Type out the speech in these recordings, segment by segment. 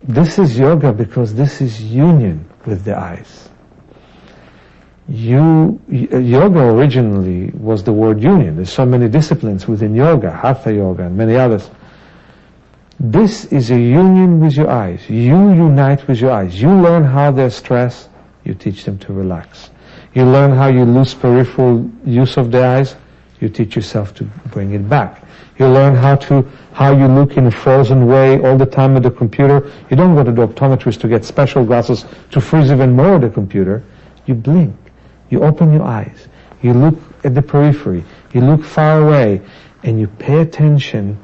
This is yoga because this is union with the eyes. Yoga originally was the word union. There's so many disciplines within yoga, Hatha yoga and many others. This is a union with your eyes. You unite with your eyes. You learn how they're stressed, you teach them to relax. You learn how you lose peripheral use of the eyes, you teach yourself to bring it back. You learn how you look in a frozen way all the time at the computer. You don't go to the optometrist to get special glasses to freeze even more the computer. You blink. You open your eyes. You look at the periphery. You look far away. And you pay attention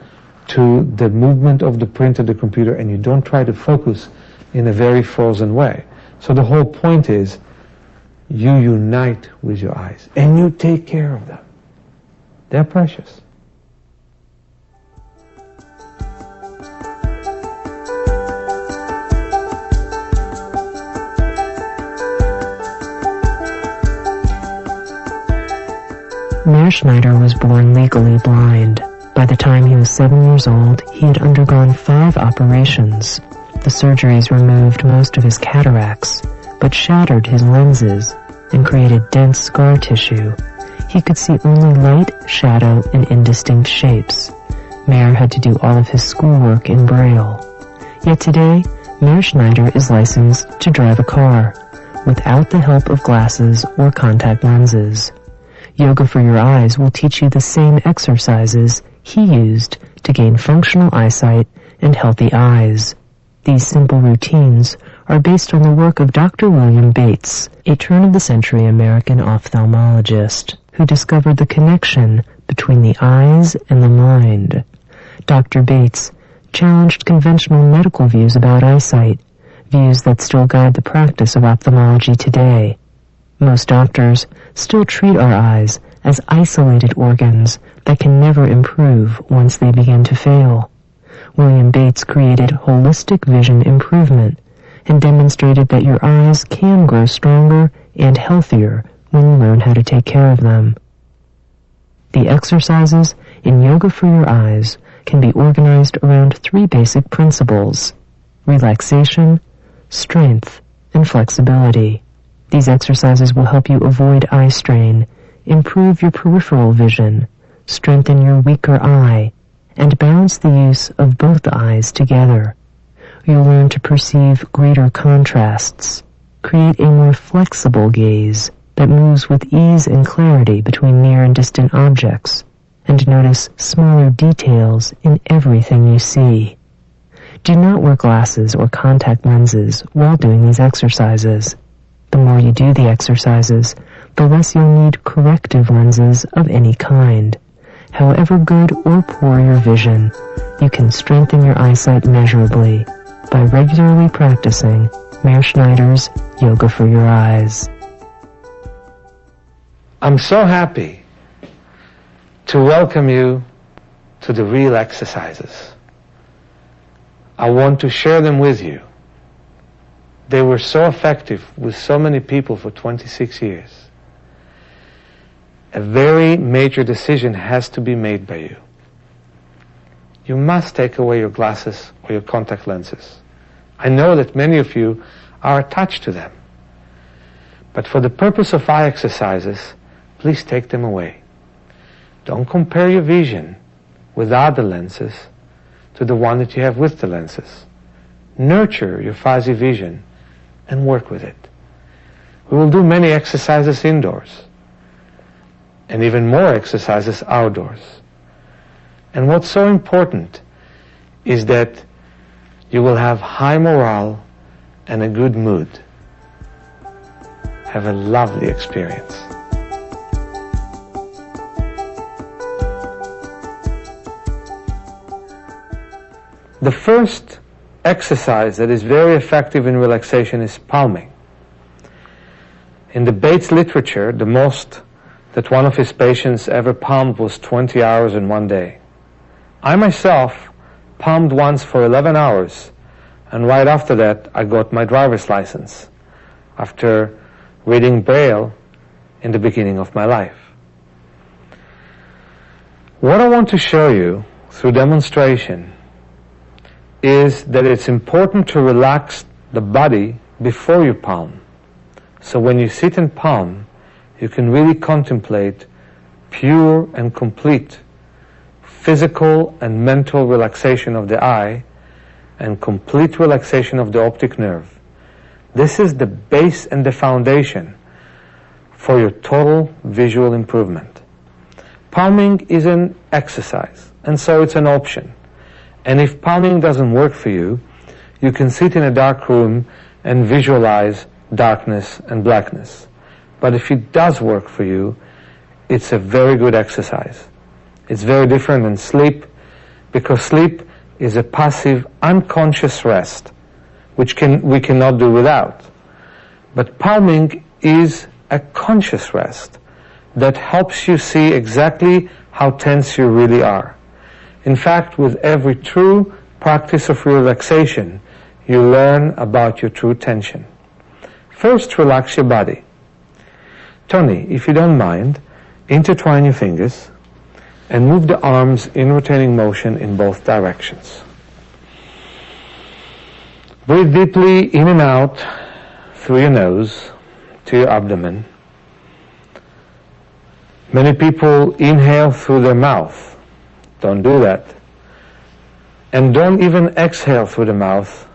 to the movement of the print of the computer, and you don't try to focus in a very frozen way. So the whole point is, you unite with your eyes, and you take care of them. They're precious. Mearsheimer was born legally blind. By the time he was 7 years old, he had undergone 5 operations. The surgeries removed most of his cataracts, but shattered his lenses and created dense scar tissue. He could see only light, shadow, and indistinct shapes. Meir had to do all of his schoolwork in Braille. Yet today, Mearsheimer is licensed to drive a car, without the help of glasses or contact lenses. Yoga for Your Eyes will teach you the same exercises he used to gain functional eyesight and healthy eyes. These simple routines are based on the work of Dr. William Bates, a turn-of-the-century American ophthalmologist who discovered the connection between the eyes and the mind. Dr. Bates challenged conventional medical views about eyesight, views that still guide the practice of ophthalmology today. Most doctors still treat our eyes as isolated organs that can never improve once they begin to fail. William Bates created holistic vision improvement and demonstrated that your eyes can grow stronger and healthier when you learn how to take care of them. The exercises in Yoga for Your Eyes can be organized around 3 basic principles: relaxation, strength, and flexibility. These exercises will help you avoid eye strain, improve your peripheral vision, strengthen your weaker eye, and balance the use of both eyes together. You'll learn to perceive greater contrasts, create a more flexible gaze that moves with ease and clarity between near and distant objects, and notice smaller details in everything you see. Do not wear glasses or contact lenses while doing these exercises. The more you do the exercises, the less you'll need corrective lenses of any kind. However good or poor your vision, you can strengthen your eyesight measurably by regularly practicing Mearsheimer's Yoga for Your Eyes. I'm so happy to welcome you to the real exercises. I want to share them with you. They were so effective with so many people for 26 years. A very major decision has to be made by you. You must take away your glasses or your contact lenses. I know that many of you are attached to them. But for the purpose of eye exercises, please take them away. Don't compare your vision without the lenses to the one that you have with the lenses. Nurture your fuzzy vision and work with it. We will do many exercises indoors and even more exercises outdoors. And what's so important is that you will have high morale and a good mood. Have a lovely experience. The first exercise that is very effective in relaxation is palming. In the Bates literature, the most that one of his patients ever palmed was 20 hours in one day. I myself palmed once for 11 hours, and right after that I got my driver's license, after reading Braille in the beginning of my life. What I want to show you through demonstration is that it's important to relax the body before you palm. So when you sit and palm, you can really contemplate pure and complete physical and mental relaxation of the eye and complete relaxation of the optic nerve. This is the base and the foundation for your total visual improvement. Palming is an exercise, and so it's an option. And if palming doesn't work for you, you can sit in a dark room and visualize darkness and blackness. But if it does work for you, it's a very good exercise. It's very different than sleep, because sleep is a passive, unconscious rest, which we cannot do without. But palming is a conscious rest that helps you see exactly how tense you really are. In fact, with every true practice of relaxation, you learn about your true tension. First, relax your body. Tony, if you don't mind, intertwine your fingers and move the arms in rotating motion in both directions. Breathe deeply in and out through your nose to your abdomen. Many people inhale through their mouth. Don't do that. And don't even exhale through the mouth.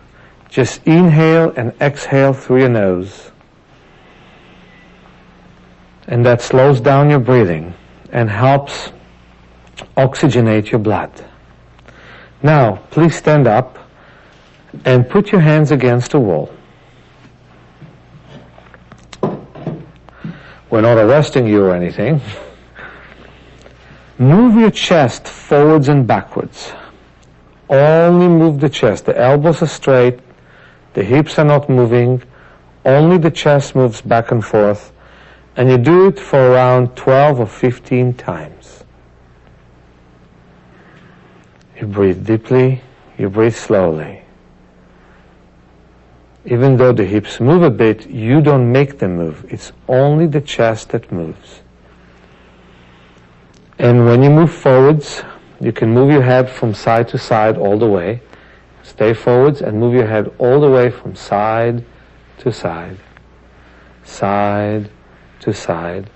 Just inhale and exhale through your nose. And that slows down your breathing and helps oxygenate your blood. Now, please stand up and put your hands against the wall. We're not arresting you or anything. Move your chest forwards and backwards. Only move the chest. The elbows are straight. The hips are not moving. Only the chest moves back and forth. And you do it for around 12 or 15 times. You breathe deeply. You breathe slowly. Even though the hips move a bit, you don't make them move. It's only the chest that moves. And when you move forwards, you can move your head from side to side all the way. Stay forwards and move your head all the way from side to side. Side to side.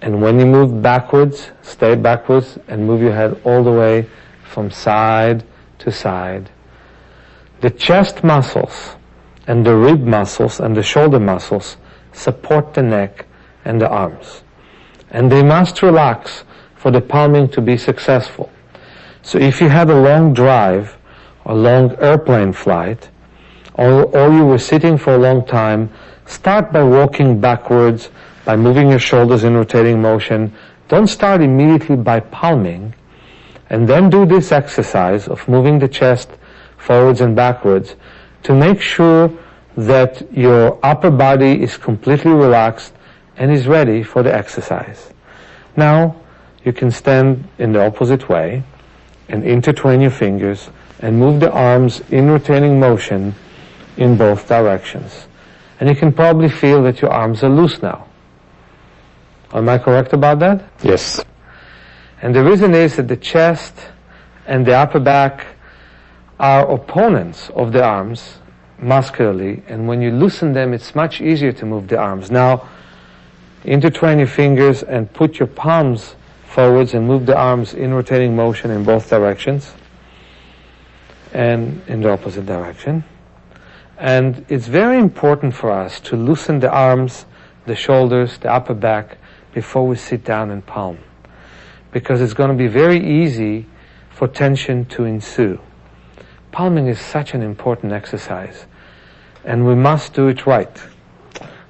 And when you move backwards, stay backwards and move your head all the way from side to side. The chest muscles and the rib muscles and the shoulder muscles support the neck and the arms. And they must relax for the palming to be successful. So if you had a long drive, a long airplane flight, or you were sitting for a long time, start by walking backwards, by moving your shoulders in rotating motion. Don't start immediately by palming, and then do this exercise of moving the chest forwards and backwards to make sure that your upper body is completely relaxed and is ready for the exercise. Now, you can stand in the opposite way and intertwine your fingers and move the arms in rotating motion in both directions. And you can probably feel that your arms are loose now. Am I correct about that? Yes. And the reason is that the chest and the upper back are opponents of the arms muscularly, and when you loosen them, it's much easier to move the arms. Now, intertwine your fingers and put your palms forwards and move the arms in rotating motion in both directions and in the opposite direction. And it's very important for us to loosen the arms, the shoulders, the upper back before we sit down and palm, because it's going to be very easy for tension to ensue. Palming is such an important exercise, and we must do it right.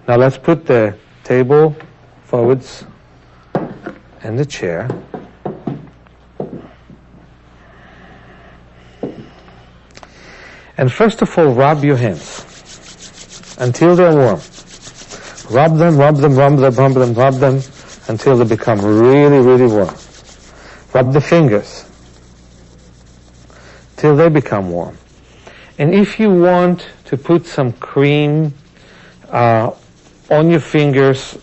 Now let's put the table forwards and the chair. And first of all, rub your hands until they're warm. Rub them, rub them, rub them, rub them, rub them until they become really, really warm. Rub the fingers till they become warm. And if you want to put some cream on your fingers,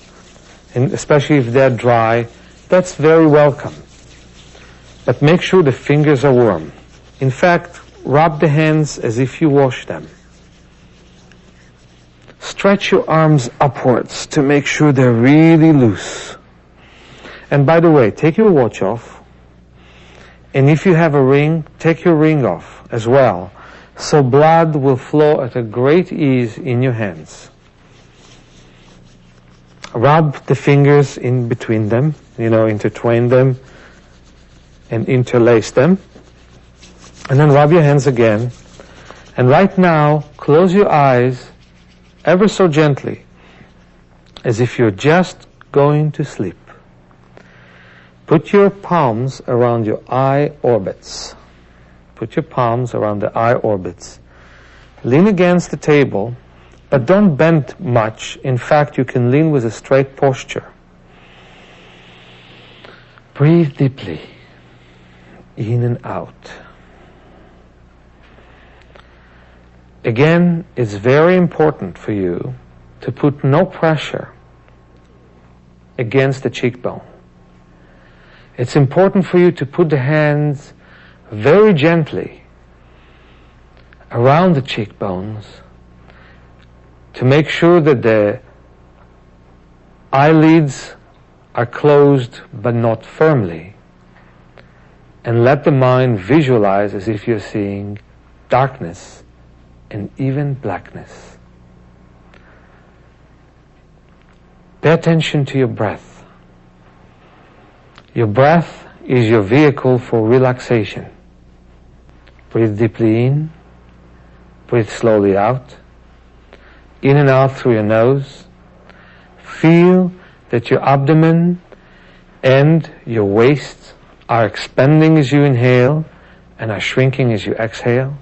and especially if they're dry, that's very welcome. But make sure the fingers are warm. In fact, rub the hands as if you wash them. Stretch your arms upwards to make sure they're really loose. And by the way, take your watch off. And if you have a ring, take your ring off as well, so blood will flow at a great ease in your hands. Rub the fingers in between them, intertwine them and interlace them. And then rub your hands again. And right now, close your eyes ever so gently, as if you're just going to sleep. Put your palms around your eye orbits. Put your palms around the eye orbits. Lean against the table, but don't bend much. In fact, you can lean with a straight posture. Breathe deeply, in and out. Again, it's very important for you to put no pressure against the cheekbone. It's important for you to put the hands very gently around the cheekbones to make sure that the eyelids are closed but not firmly, and let the mind visualize as if you're seeing darkness and even blackness. Pay attention to your breath. Your breath is your vehicle for relaxation. Breathe deeply in, breathe slowly out, in and out through your nose. Feel that your abdomen and your waist are expanding as you inhale and are shrinking as you exhale.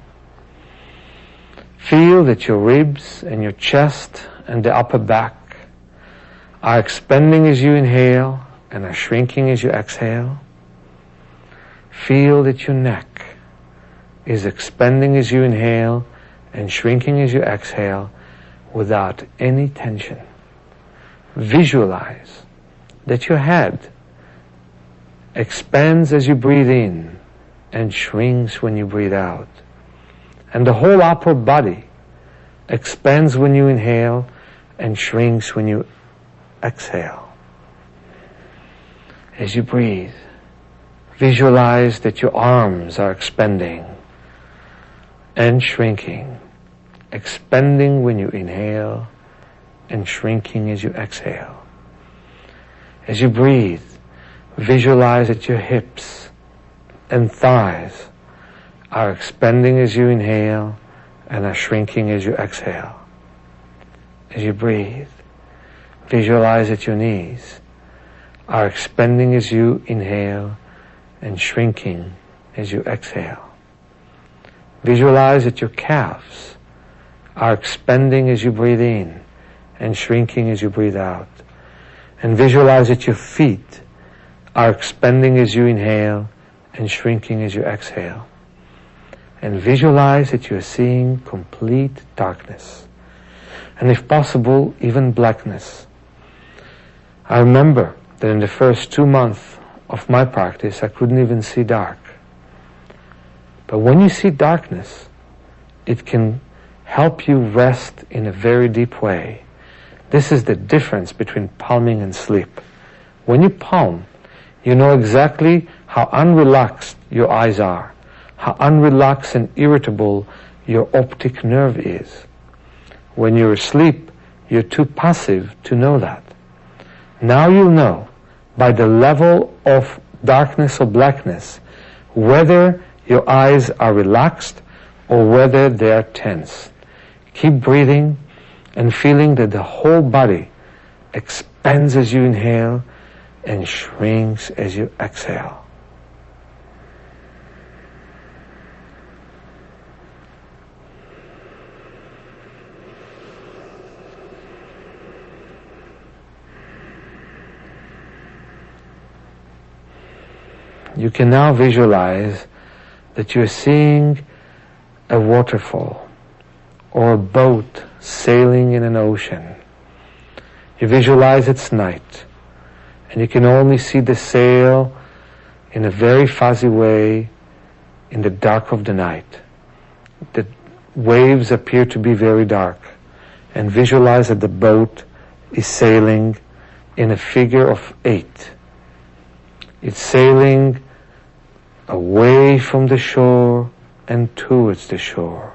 Feel that your ribs and your chest and the upper back are expanding as you inhale and are shrinking as you exhale. Feel that your neck is expanding as you inhale and shrinking as you exhale without any tension. Visualize that your head expands as you breathe in and shrinks when you breathe out. And the whole upper body expands when you inhale and shrinks when you exhale. As you breathe, visualize that your arms are expanding and shrinking, expanding when you inhale and shrinking as you exhale. As you breathe, visualize that your hips and thighs are expanding as you inhale and are shrinking as you exhale. As you breathe, visualize that your knees are expanding as you inhale and shrinking as you exhale. Visualize that your calves are expanding as you breathe in and shrinking as you breathe out. And visualize that your feet are expanding as you inhale and shrinking as you exhale. And visualize that you're seeing complete darkness, and if possible, even blackness. I remember that in the first 2 months of my practice, I couldn't even see dark. But when you see darkness, it can help you rest in a very deep way. This is the difference between palming and sleep. When you palm, you know exactly how unrelaxed your eyes are, how unrelaxed and irritable your optic nerve is. When you're asleep, you're too passive to know that. Now you'll know by the level of darkness or blackness whether your eyes are relaxed or whether they are tense. Keep breathing and feeling that the whole body expands as you inhale and shrinks as you exhale. You can now visualize that you're seeing a waterfall or a boat sailing in an ocean. You visualize it's night, and you can only see the sail in a very fuzzy way in the dark of the night. the waves appear to be very dark, and visualize that the boat is sailing in a figure of 8. It's sailing away from the shore and towards the shore.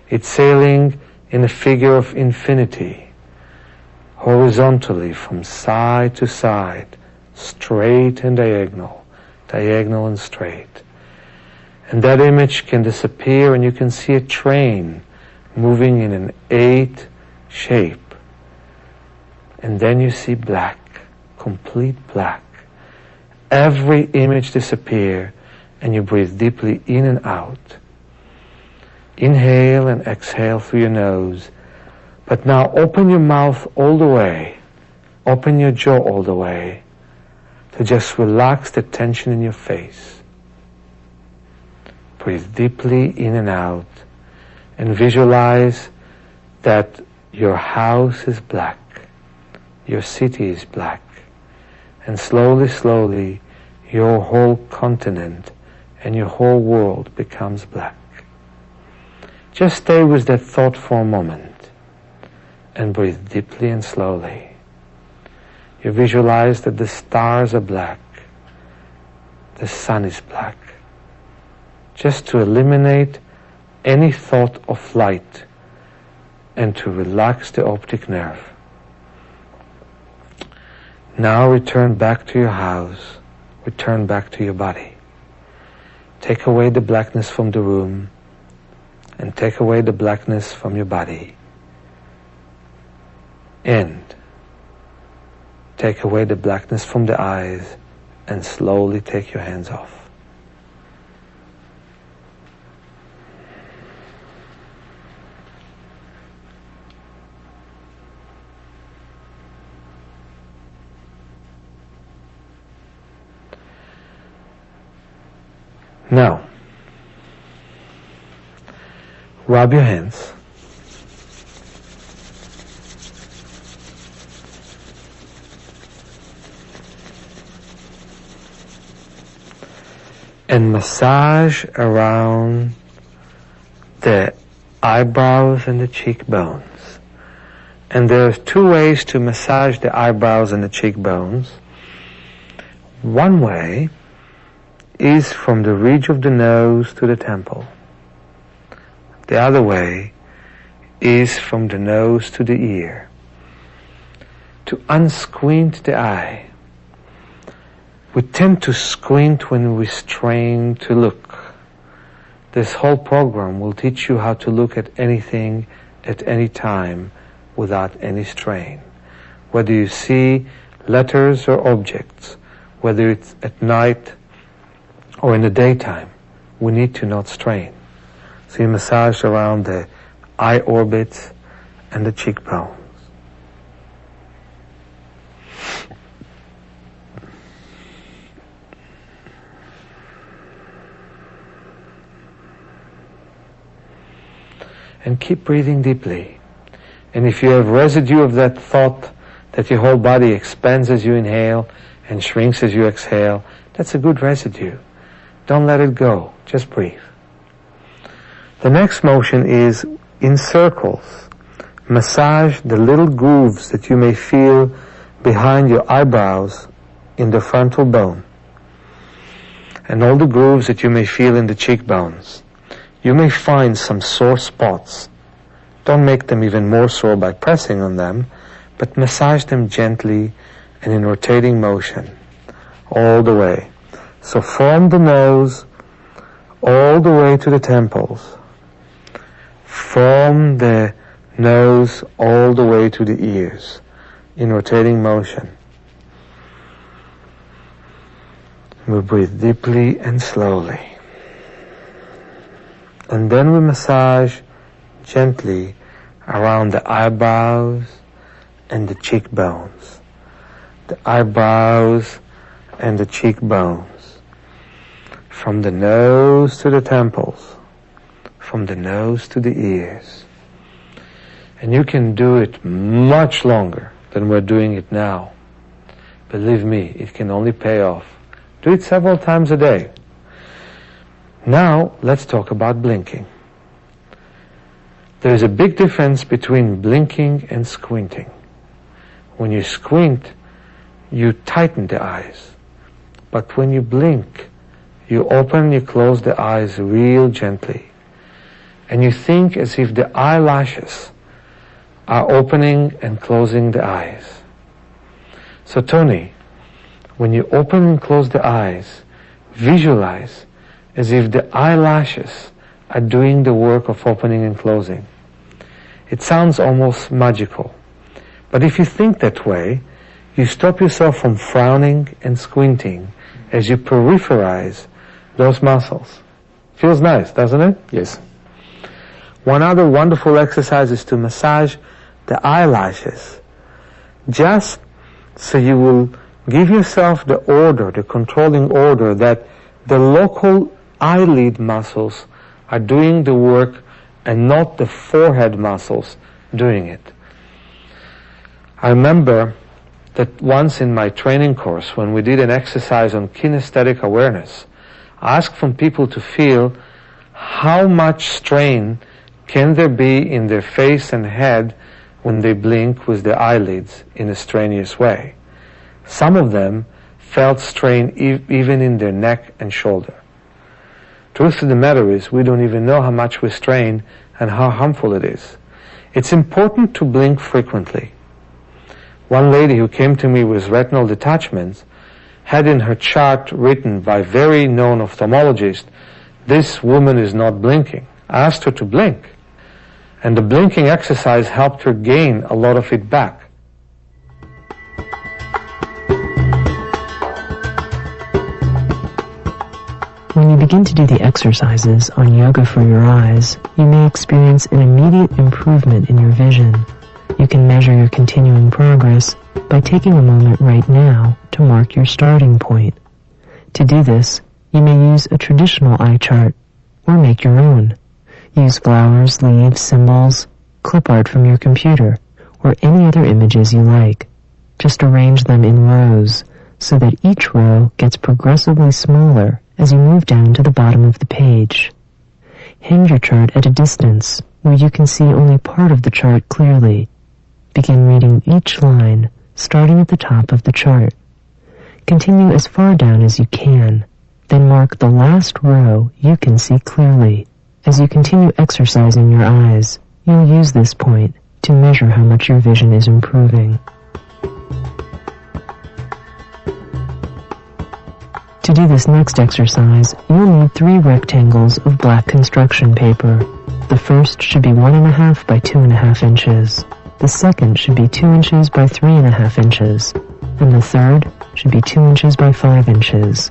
It's sailing in a figure of infinity, horizontally from side to side, straight and diagonal, diagonal and straight. And that image can disappear and you can see a train moving in an 8 shape. And then you see black, complete black. Every image disappears and you breathe deeply in and out. Inhale and exhale through your nose. But now open your mouth all the way. Open your jaw all the way to just relax the tension in your face. Breathe deeply in and out and visualize that your house is black. Your city is black. And slowly, slowly, your whole continent and your whole world becomes black. Just stay with that thought for a moment and breathe deeply and slowly. You visualize that the stars are black, the sun is black, just to eliminate any thought of light and to relax the optic nerve. Now return back to your house, return back to your body. Take away the blackness from the room and take away the blackness from your body. And take away the blackness from the eyes and slowly take your hands off. Now, rub your hands. And massage around the eyebrows and the cheekbones. And there are 2 ways to massage the eyebrows and the cheekbones. One way is from the ridge of the nose to the temple. The other way is from the nose to the ear. To unsquint the eye. We tend to squint when we strain to look. This whole program will teach you how to look at anything at any time without any strain. Whether you see letters or objects, whether it's at night or in the daytime, we need to not strain. So you massage around the eye orbits and the cheekbones. And keep breathing deeply. And if you have residue of that thought that your whole body expands as you inhale and shrinks as you exhale, that's a good residue. Don't let it go. Just breathe. The next motion is in circles. Massage the little grooves that you may feel behind your eyebrows in the frontal bone. And all the grooves that you may feel in the cheekbones. You may find some sore spots. Don't make them even more sore by pressing on them, but massage them gently and in rotating motion all the way. So from the nose all the way to the temples. From the nose all the way to the ears in rotating motion. We breathe deeply and slowly. And then we massage gently around the eyebrows and the cheekbones. The eyebrows and the cheekbones. From the nose to the temples. From the nose to the ears. And you can do it much longer than we're doing it now. Believe me, it can only pay off. Do it several times a day. Now, let's talk about blinking. There is a big difference between blinking and squinting. When you squint, you tighten the eyes. But when you blink, you open and you close the eyes real gently. And you think as if the eyelashes are opening and closing the eyes. So Tony, when you open and close the eyes, visualize as if the eyelashes are doing the work of opening and closing. It sounds almost magical. But if you think that way, you stop yourself from frowning and squinting as you peripheralize those muscles. Feels nice, doesn't it? Yes. One other wonderful exercise is to massage the eyelashes, just so you will give yourself the order, the controlling order that the local eyelid muscles are doing the work and not the forehead muscles doing it. I remember that once in my training course, when we did an exercise on kinesthetic awareness, I asked from people to feel how much strain can there be in their face and head when they blink with their eyelids in a strenuous way. Some of them felt strain even in their neck and shoulder. Truth of the matter is, we don't even know how much we strain and how harmful it is. It's important to blink frequently. One lady who came to me with retinal detachments had in her chart written by very known ophthalmologist, "This woman is not blinking." I asked her to blink, and the blinking exercise helped her gain a lot of it back. When you begin to do the exercises on yoga for your eyes, you may experience an immediate improvement in your vision. You can measure your continuing progress by taking a moment right now to mark your starting point. To do this, you may use a traditional eye chart or make your own. Use flowers, leaves, symbols, clip art from your computer, or any other images you like. Just arrange them in rows so that each row gets progressively smaller as you move down to the bottom of the page. Hang your chart at a distance where you can see only part of the chart clearly. Begin reading each line, starting at the top of the chart. Continue as far down as you can, then mark the last row you can see clearly. As you continue exercising your eyes, you'll use this point to measure how much your vision is improving. To do this next exercise, you'll need 3 rectangles of black construction paper. The first should be 1.5 by 2.5 inches. The second should be 2 inches by 3.5 inches. And the third should be 2 inches by 5 inches.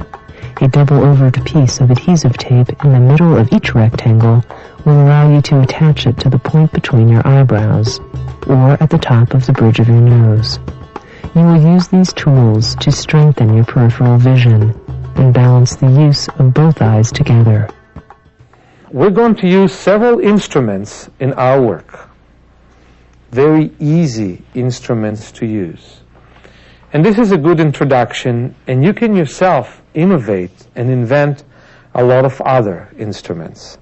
A double-overed piece of adhesive tape in the middle of each rectangle will allow you to attach it to the point between your eyebrows, or at the top of the bridge of your nose. You will use these tools to strengthen your peripheral vision and balance the use of both eyes together. We're going to use several instruments in our work. Very easy instruments to use. And this is a good introduction, and you can yourself innovate and invent a lot of other instruments.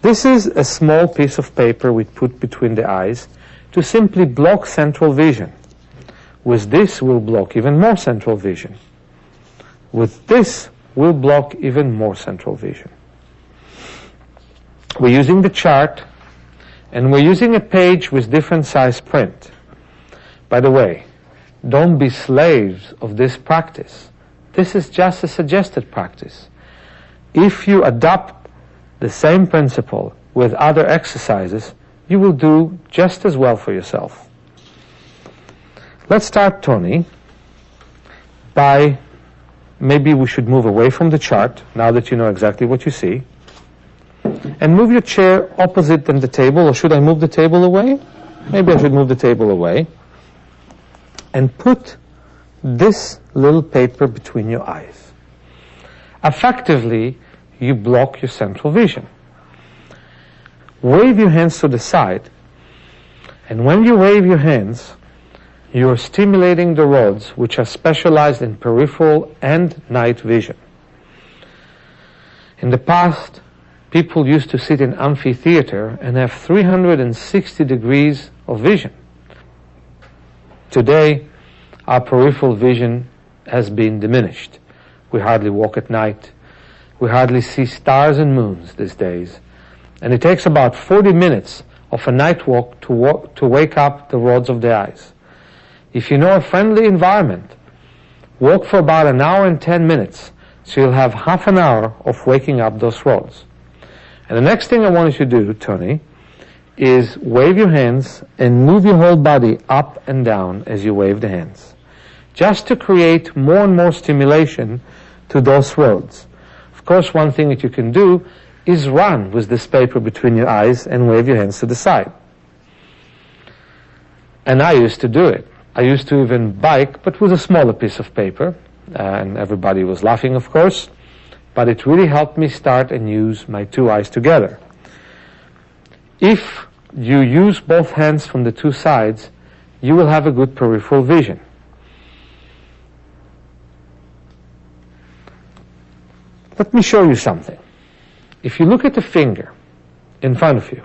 This is a small piece of paper we put between the eyes to simply block central vision. With this, we'll block even more central vision. With this, we'll block even more central vision. We're using the chart, and we're using a page with different size print. By the way, don't be slaves of this practice. This is just a suggested practice. If you adopt the same principle with other exercises, you will do just as well for yourself. Let's start, Tony, by maybe we should move away from the chart, now that you know exactly what you see, and move your chair opposite than the table, or should I move the table away? Maybe I should move the table away. And put this little paper between your eyes. Effectively, you block your central vision. Wave your hands to the side, and when you wave your hands, you are stimulating the rods which are specialized in peripheral and night vision. In the past, people used to sit in amphitheater and have 360 degrees of vision. Today, our peripheral vision has been diminished. We hardly walk at night. We hardly see stars and moons these days. And it takes about 40 minutes of a night walk to wake up the rods of the eyes. If you know a friendly environment, walk for about an hour and 10 minutes, so you'll have half an hour of waking up those rods. And the next thing I want you to do, Tony, is wave your hands and move your whole body up and down as you wave the hands, just to create more and more stimulation to those rods. Of course, one thing that you can do is run with this paper between your eyes and wave your hands to the side. And I used to do it. I used to even bike, but with a smaller piece of paper, and everybody was laughing, of course, but it really helped me start and use my two eyes together. If you use both hands from the two sides, you will have a good peripheral vision. Let me show you something. If you look at the finger in front of you,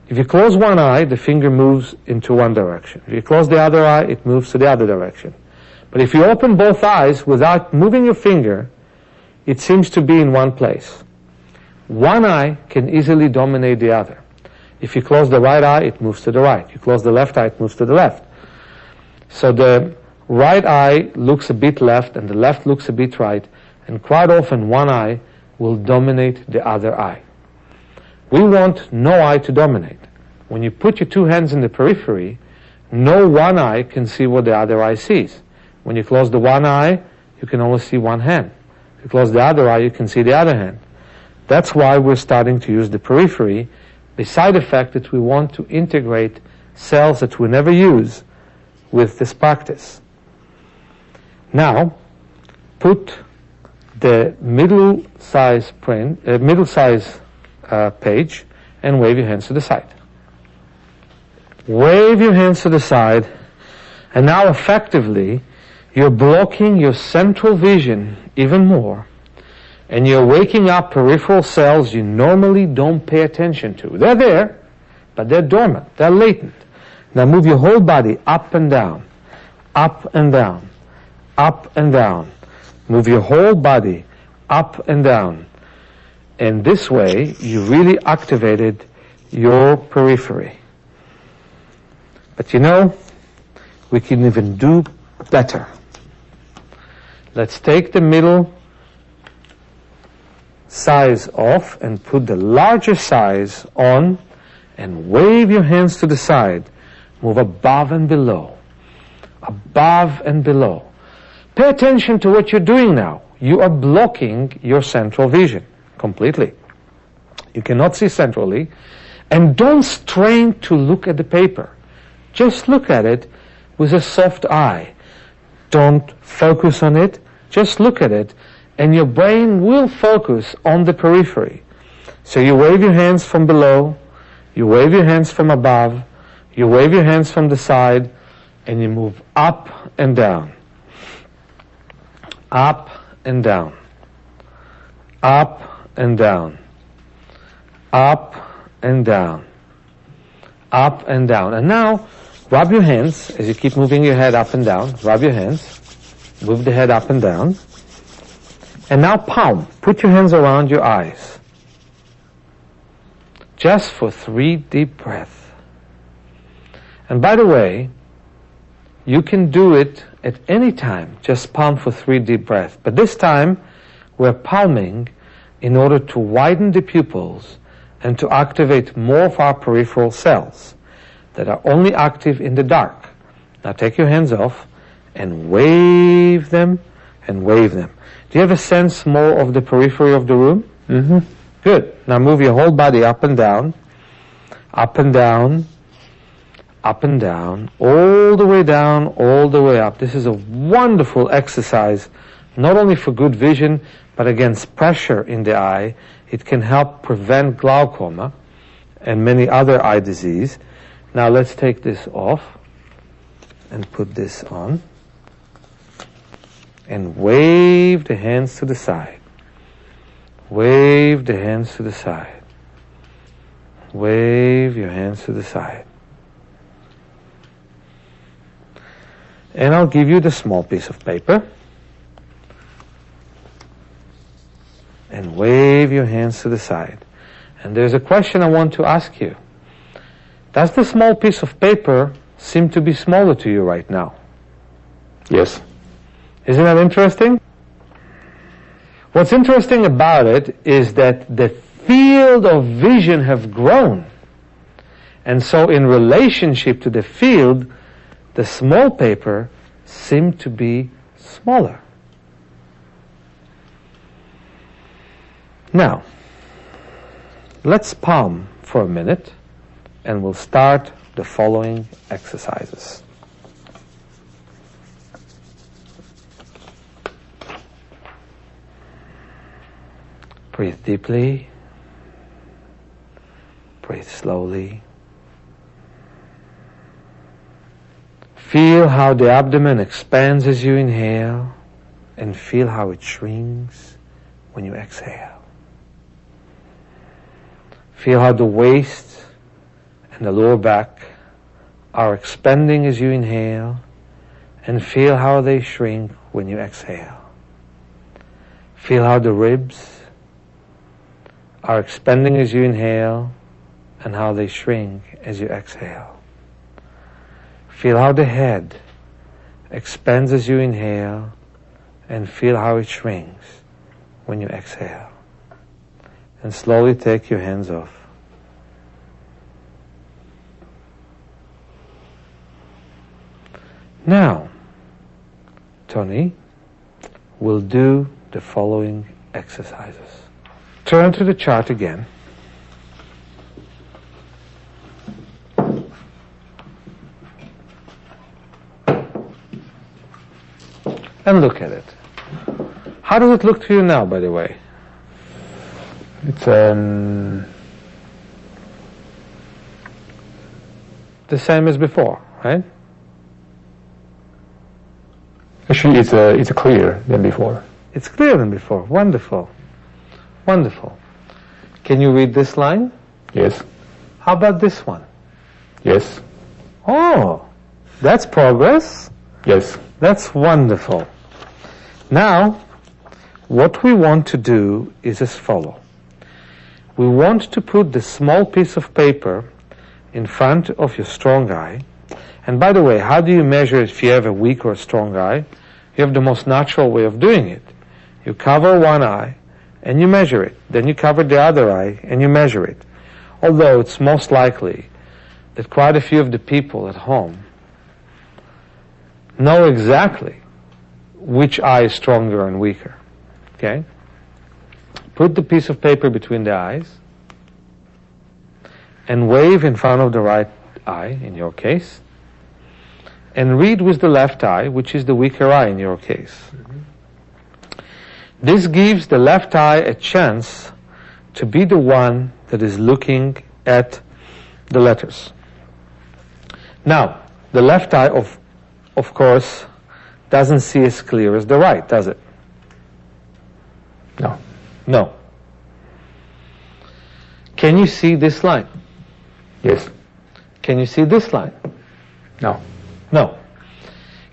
if you close one eye, the finger moves into one direction. If you close the other eye, it moves to the other direction. But if you open both eyes without moving your finger, it seems to be in one place. One eye can easily dominate the other. If you close the right eye, it moves to the right. You close the left eye, it moves to the left. So the right eye looks a bit left and the left looks a bit right, and quite often one eye will dominate the other eye. We want no eye to dominate. When you put your two hands in the periphery, no one eye can see what the other eye sees. When you close the one eye, you can only see one hand. If you close the other eye, you can see the other hand. That's why we're starting to use the periphery, beside the fact that we want to integrate cells that we never use with this practice. Now, put the middle size page and wave your hands to the side. Wave your hands to the side, and now effectively you're blocking your central vision even more, and you're waking up peripheral cells you normally don't pay attention to. They're there, but they're dormant, they're latent. Now move your whole body up and down, up and down, up and down. Move your whole body up and down. And this way, you really activated your periphery. But you know, we can even do better. Let's take the middle size off and put the larger size on, and wave your hands to the side. Move above and below. Above and below. Pay attention to what you're doing now. You are blocking your central vision completely. You cannot see centrally. And don't strain to look at the paper. Just look at it with a soft eye. Don't focus on it. Just look at it, and your brain will focus on the periphery. So you wave your hands from below, you wave your hands from above, you wave your hands from the side, and you move up and down. Up and down. Up and down. Up and down. Up and down. And now, rub your hands as you keep moving your head up and down. Rub your hands. Move the head up and down. And now palm. Put your hands around your eyes. Just for 3 deep breaths. And by the way, you can do it at any time. Just palm for 3 deep breaths. But this time, we're palming in order to widen the pupils and to activate more of our peripheral cells that are only active in the dark. Now take your hands off and wave them and wave them. Do you have a sense more of the periphery of the room? Mm-hmm. Good. Now move your whole body up and down, up and down, up and down, all the way down, all the way up. This is a wonderful exercise, not only for good vision, but against pressure in the eye. It can help prevent glaucoma and many other eye disease. Now let's take this off and put this on. And wave the hands to the side. Wave the hands to the side. Wave your hands to the side. And I'll give you the small piece of paper. And wave your hands to the side. And there's a question I want to ask you. Does the small piece of paper seem to be smaller to you right now? Yes. Isn't that interesting? What's interesting about it is that the field of vision have grown. And so in relationship to the field, the small paper seemed to be smaller. Now, let's palm for a minute and we'll start the following exercises. Breathe deeply. Breathe slowly. Feel how the abdomen expands as you inhale and feel how it shrinks when you exhale. Feel how the waist and the lower back are expanding as you inhale and feel how they shrink when you exhale. Feel how the ribs are expanding as you inhale and how they shrink as you exhale. Feel how the head expands as you inhale and feel how it shrinks when you exhale. And slowly take your hands off. Now, Tony will do the following exercises. Turn to the chart again. And look at it. How does it look to you now, by the way? It's the same as before, right? actually it's clearer than before. It's clearer than before. Wonderful. Wonderful. Can you read this line? Yes. How about this one? Yes. Oh, that's progress. Yes. That's wonderful. Now, what we want to do is as follows. We want to put the small piece of paper in front of your strong eye. And by the way, how do you measure it if you have a weak or a strong eye? You have the most natural way of doing it. You cover one eye and you measure it. Then you cover the other eye and you measure it. Although it's most likely that quite a few of the people at home know exactly which eye is stronger and weaker. Okay? Put the piece of paper between the eyes and wave in front of the right eye, in your case, and read with the left eye, which is the weaker eye in your case. This gives the left eye a chance to be the one that is looking at the letters. Now, the left eye, of course, doesn't see as clear as the right, does it? No. No. Can you see this line? Yes. Can you see this line? No. No.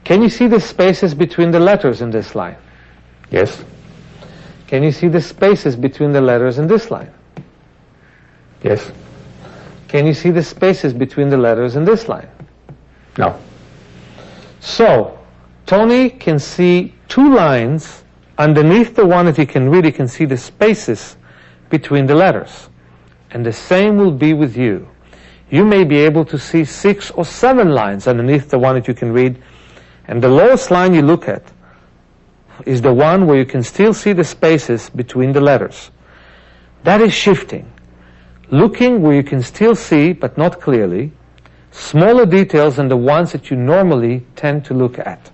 Can you see the spaces between the letters in this line? Yes. Can you see the spaces between the letters in this line? Yes. Can you see the spaces between the letters in this line? No. So, Tony can see two lines underneath the one that he can read. He can see the spaces between the letters. And the same will be with you. You may be able to see 6 or 7 lines underneath the one that you can read. And the lowest line you look at is the one where you can still see the spaces between the letters. That is shifting. Looking where you can still see, but not clearly, smaller details than the ones that you normally tend to look at.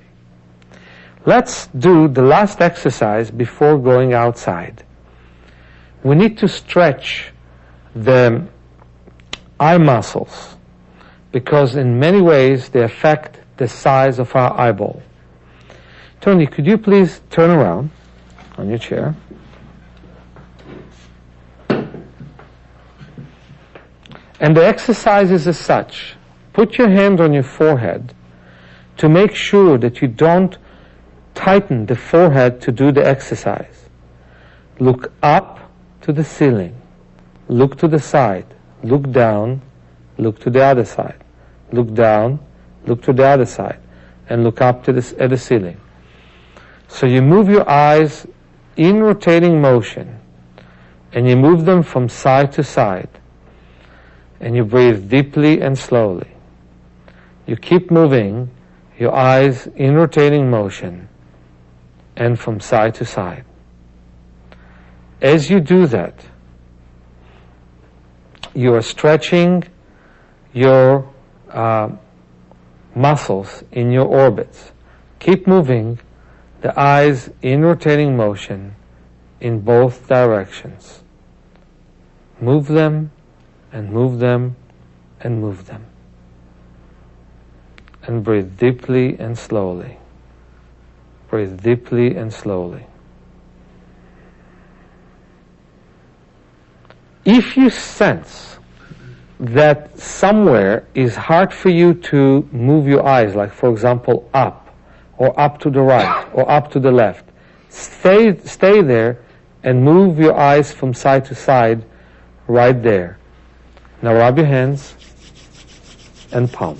Let's do the last exercise before going outside. We need to stretch the eye muscles because in many ways they affect the size of our eyeball. Tony, could you please turn around on your chair? And the exercise is as such. Put your hand on your forehead to make sure that you don't tighten the forehead to do the exercise. Look up to the ceiling. Look to the side. Look down. Look to the other side. Look down. Look to the other side. And look up to at the ceiling. So you move your eyes in rotating motion. And you move them from side to side. And you breathe deeply and slowly. You keep moving your eyes in rotating motion and from side to side. As you do that, you are stretching your muscles in your orbits. Keep moving the eyes in rotating motion in both directions. Move them and move them and move them. And breathe deeply and slowly. Breathe deeply and slowly. If you sense that somewhere is hard for you to move your eyes, like for example up, or up to the right, or up to the left, stay there and move your eyes from side to side right there. Now rub your hands and palm.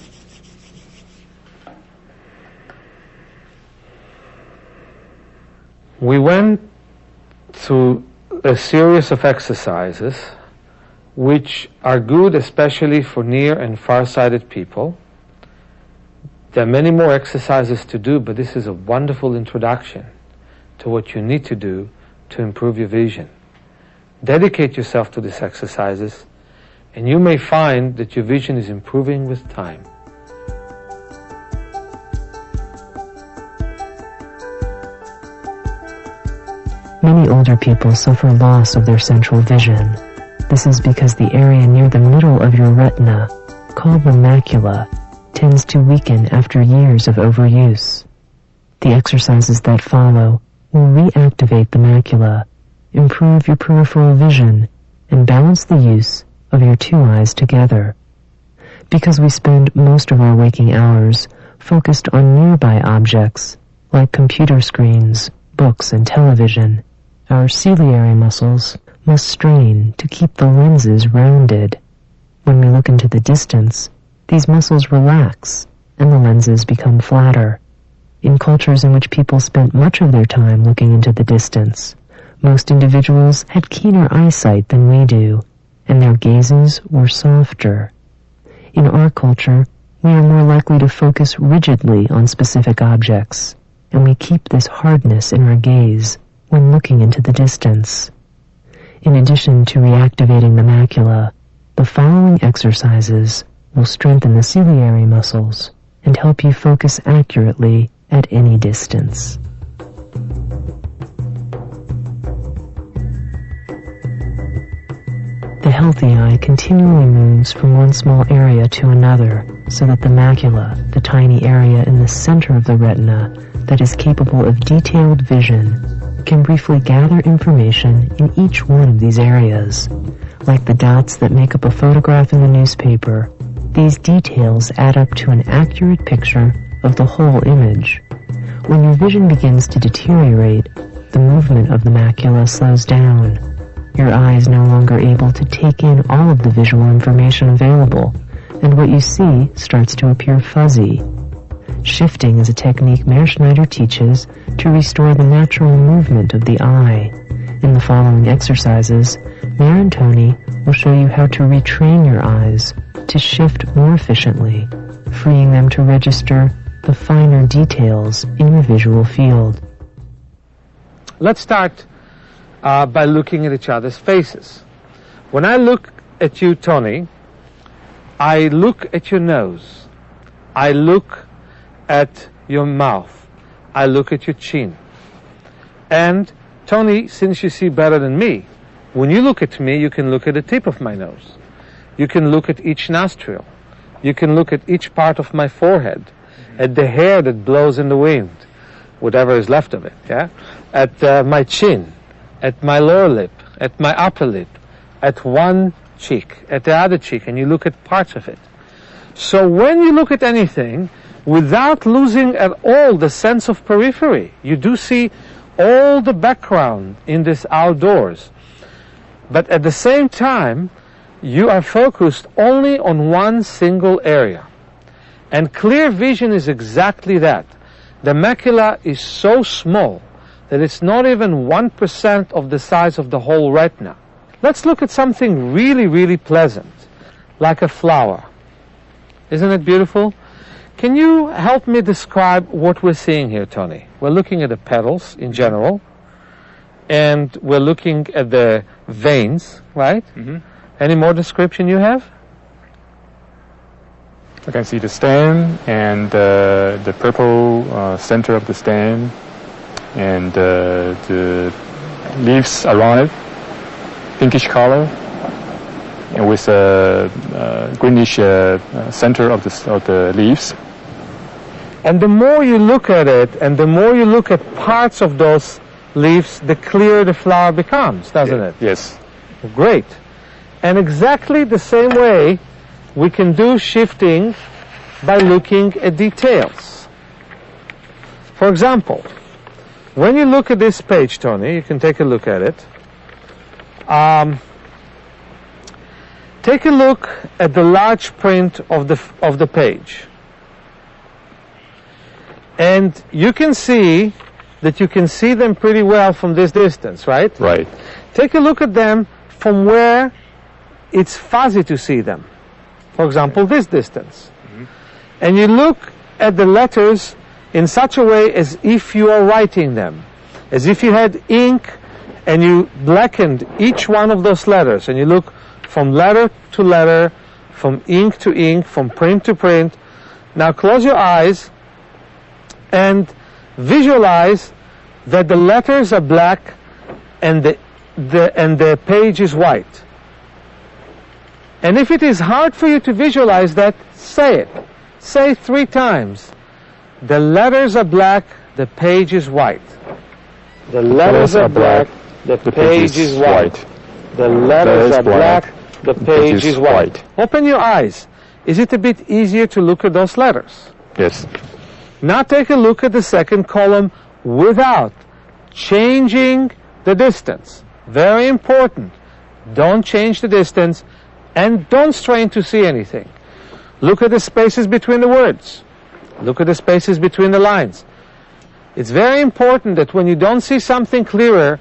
We went through a series of exercises which are good especially for near and far-sighted people. There are many more exercises to do, but this is a wonderful introduction to what you need to do to improve your vision. Dedicate yourself to these exercises, and you may find that your vision is improving with time. Many older people suffer loss of their central vision. This is because the area near the middle of your retina, called the macula, tends to weaken after years of overuse. The exercises that follow will reactivate the macula, improve your peripheral vision, and balance the use of your two eyes together. Because we spend most of our waking hours focused on nearby objects, like computer screens, books, and television, our ciliary muscles must strain to keep the lenses rounded. When we look into the distance, these muscles relax and the lenses become flatter. In cultures in which people spent much of their time looking into the distance, most individuals had keener eyesight than we do, and their gazes were softer. In our culture, we are more likely to focus rigidly on specific objects, and we keep this hardness in our gaze when looking into the distance. In addition to reactivating the macula, the following exercises will strengthen the ciliary muscles and help you focus accurately at any distance. The healthy eye continually moves from one small area to another, so that the macula, the tiny area in the center of the retina that is capable of detailed vision, can briefly gather information in each one of these areas. Like the dots that make up a photograph in the newspaper, these details add up to an accurate picture of the whole image. When your vision begins to deteriorate, the movement of the macula slows down. Your eye is no longer able to take in all of the visual information available, and what you see starts to appear fuzzy. Shifting is a technique Mearschneider teaches to restore the natural movement of the eye. In the following exercises, Meir and Tony will show you how to retrain your eyes to shift more efficiently, freeing them to register the finer details in your visual field. Let's start by looking at each other's faces. When I look at you, Tony, I look at your nose. I look at your mouth. I look at your chin. And Tony, since you see better than me, when you look at me, you can look at the tip of my nose. You can look at each nostril. You can look at each part of my forehead, at the hair that blows in the wind, whatever is left of it, yeah? At my chin, at my lower lip, at my upper lip, at one cheek, at the other cheek, and you look at parts of it. So when you look at anything, without losing at all the sense of periphery, you do see all the background in this outdoors. But at the same time, you are focused only on one single area. And clear vision is exactly that. The macula is so small that it's not even 1% of the size of the whole retina. Let's look at something really, really pleasant, like a flower. Isn't it beautiful? Can you help me describe what we're seeing here, Tony? We're looking at the petals in general, and we're looking at the veins, right? Mm-hmm. Any more description you have? I can see the stem and the purple center of the stem, and the leaves around it, pinkish color, and with a greenish center of the leaves. And the more you look at it, and the more you look at parts of those leaves, the clearer the flower becomes, doesn't it? Yes. Great. And exactly the same way we can do shifting by looking at details. For example, when you look at this page, Tony, you can take a look at it. Take a look at the large print of the page. And you can see that you can see them pretty well from this distance, right? Right. Take a look at them from where it's fuzzy to see them. For example, this distance. Mm-hmm. And you look at the letters in such a way as if you are writing them. As if you had ink and you blackened each one of those letters. And you look from letter to letter, from ink to ink, from print to print. Now close your eyes and visualize that the letters are black and the page is white. And if it is hard for you to visualize that, say it. Say it 3 times. The letters are black, the page is white. The letters are black, the page is white. The letters are black, the page is white. Open your eyes. Is it a bit easier to look at those letters? Yes. Now take a look at the second column without changing the distance. Very important. Don't change the distance and don't strain to see anything. Look at the spaces between the words. Look at the spaces between the lines. It's very important that when you don't see something clearer,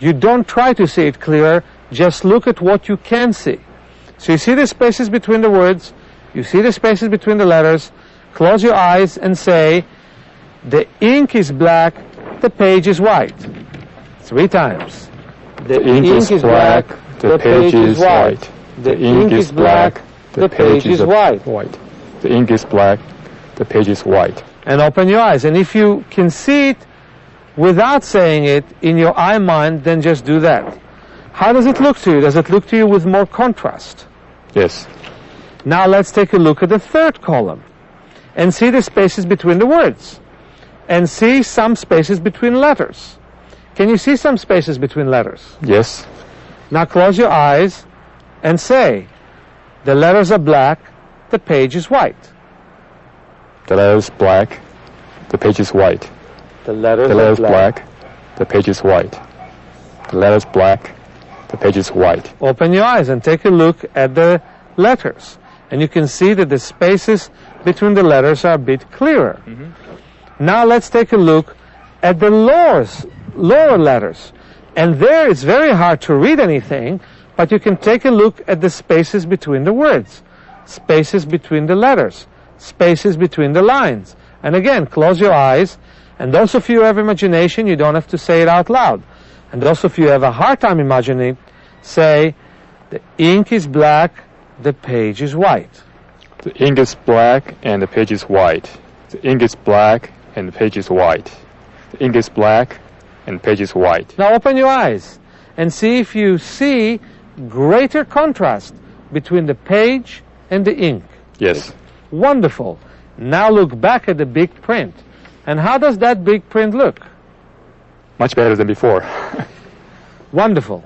you don't try to see it clearer, just look at what you can see. So you see the spaces between the words, you see the spaces between the letters, close your eyes and say, the ink is black, the page is white. 3 times. The ink is black, the page is white. The ink is black, the page is white. The ink is black, the page is white. And open your eyes. And if you can see it without saying it in your eye mind, then just do that. How does it look to you? Does it look to you with more contrast? Yes. Now let's take a look at the third column and see the spaces between the words and see some spaces between letters. Can you see some spaces between letters? Yes. Now close your eyes and say, the letters are black, the page is white. The letter is black, the page is white. The letters is black, the page is white. The letter is black, the page is white. Open your eyes and take a look at the letters. And you can see that the spaces between the letters are a bit clearer. Mm-hmm. Now let's take a look at the lower letters. And there it's very hard to read anything, but you can take a look at the spaces between the words, spaces between the letters, spaces between the lines. And again, close your eyes. And those of you who have imagination, you don't have to say it out loud. And those of you who have a hard time imagining, say, the ink is black, the page is white. The ink is black and the page is white. The ink is black and the page is white. The ink is black and the page is white. Now open your eyes and see if you see greater contrast between the page and the ink. Yes. Wonderful. Now look back at the big print. And how does that big print look? Much better than before. Wonderful.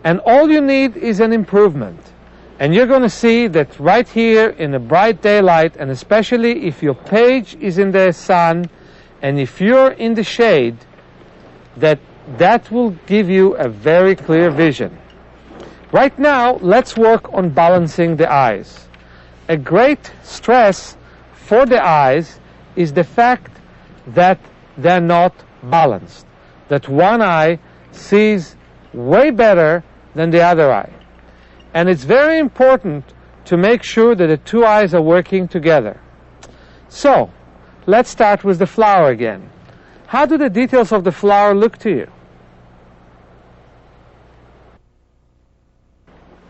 And all you need is an improvement. And you're going to see that right here in the bright daylight, and especially if your page is in the sun and if you're in the shade, that will give you a very clear vision. Right now, let's work on balancing the eyes. A great stress for the eyes is the fact that they're not balanced, that one eye sees way better than the other eye. And it's very important to make sure that the two eyes are working together. So, let's start with the flower again. How do the details of the flower look to you?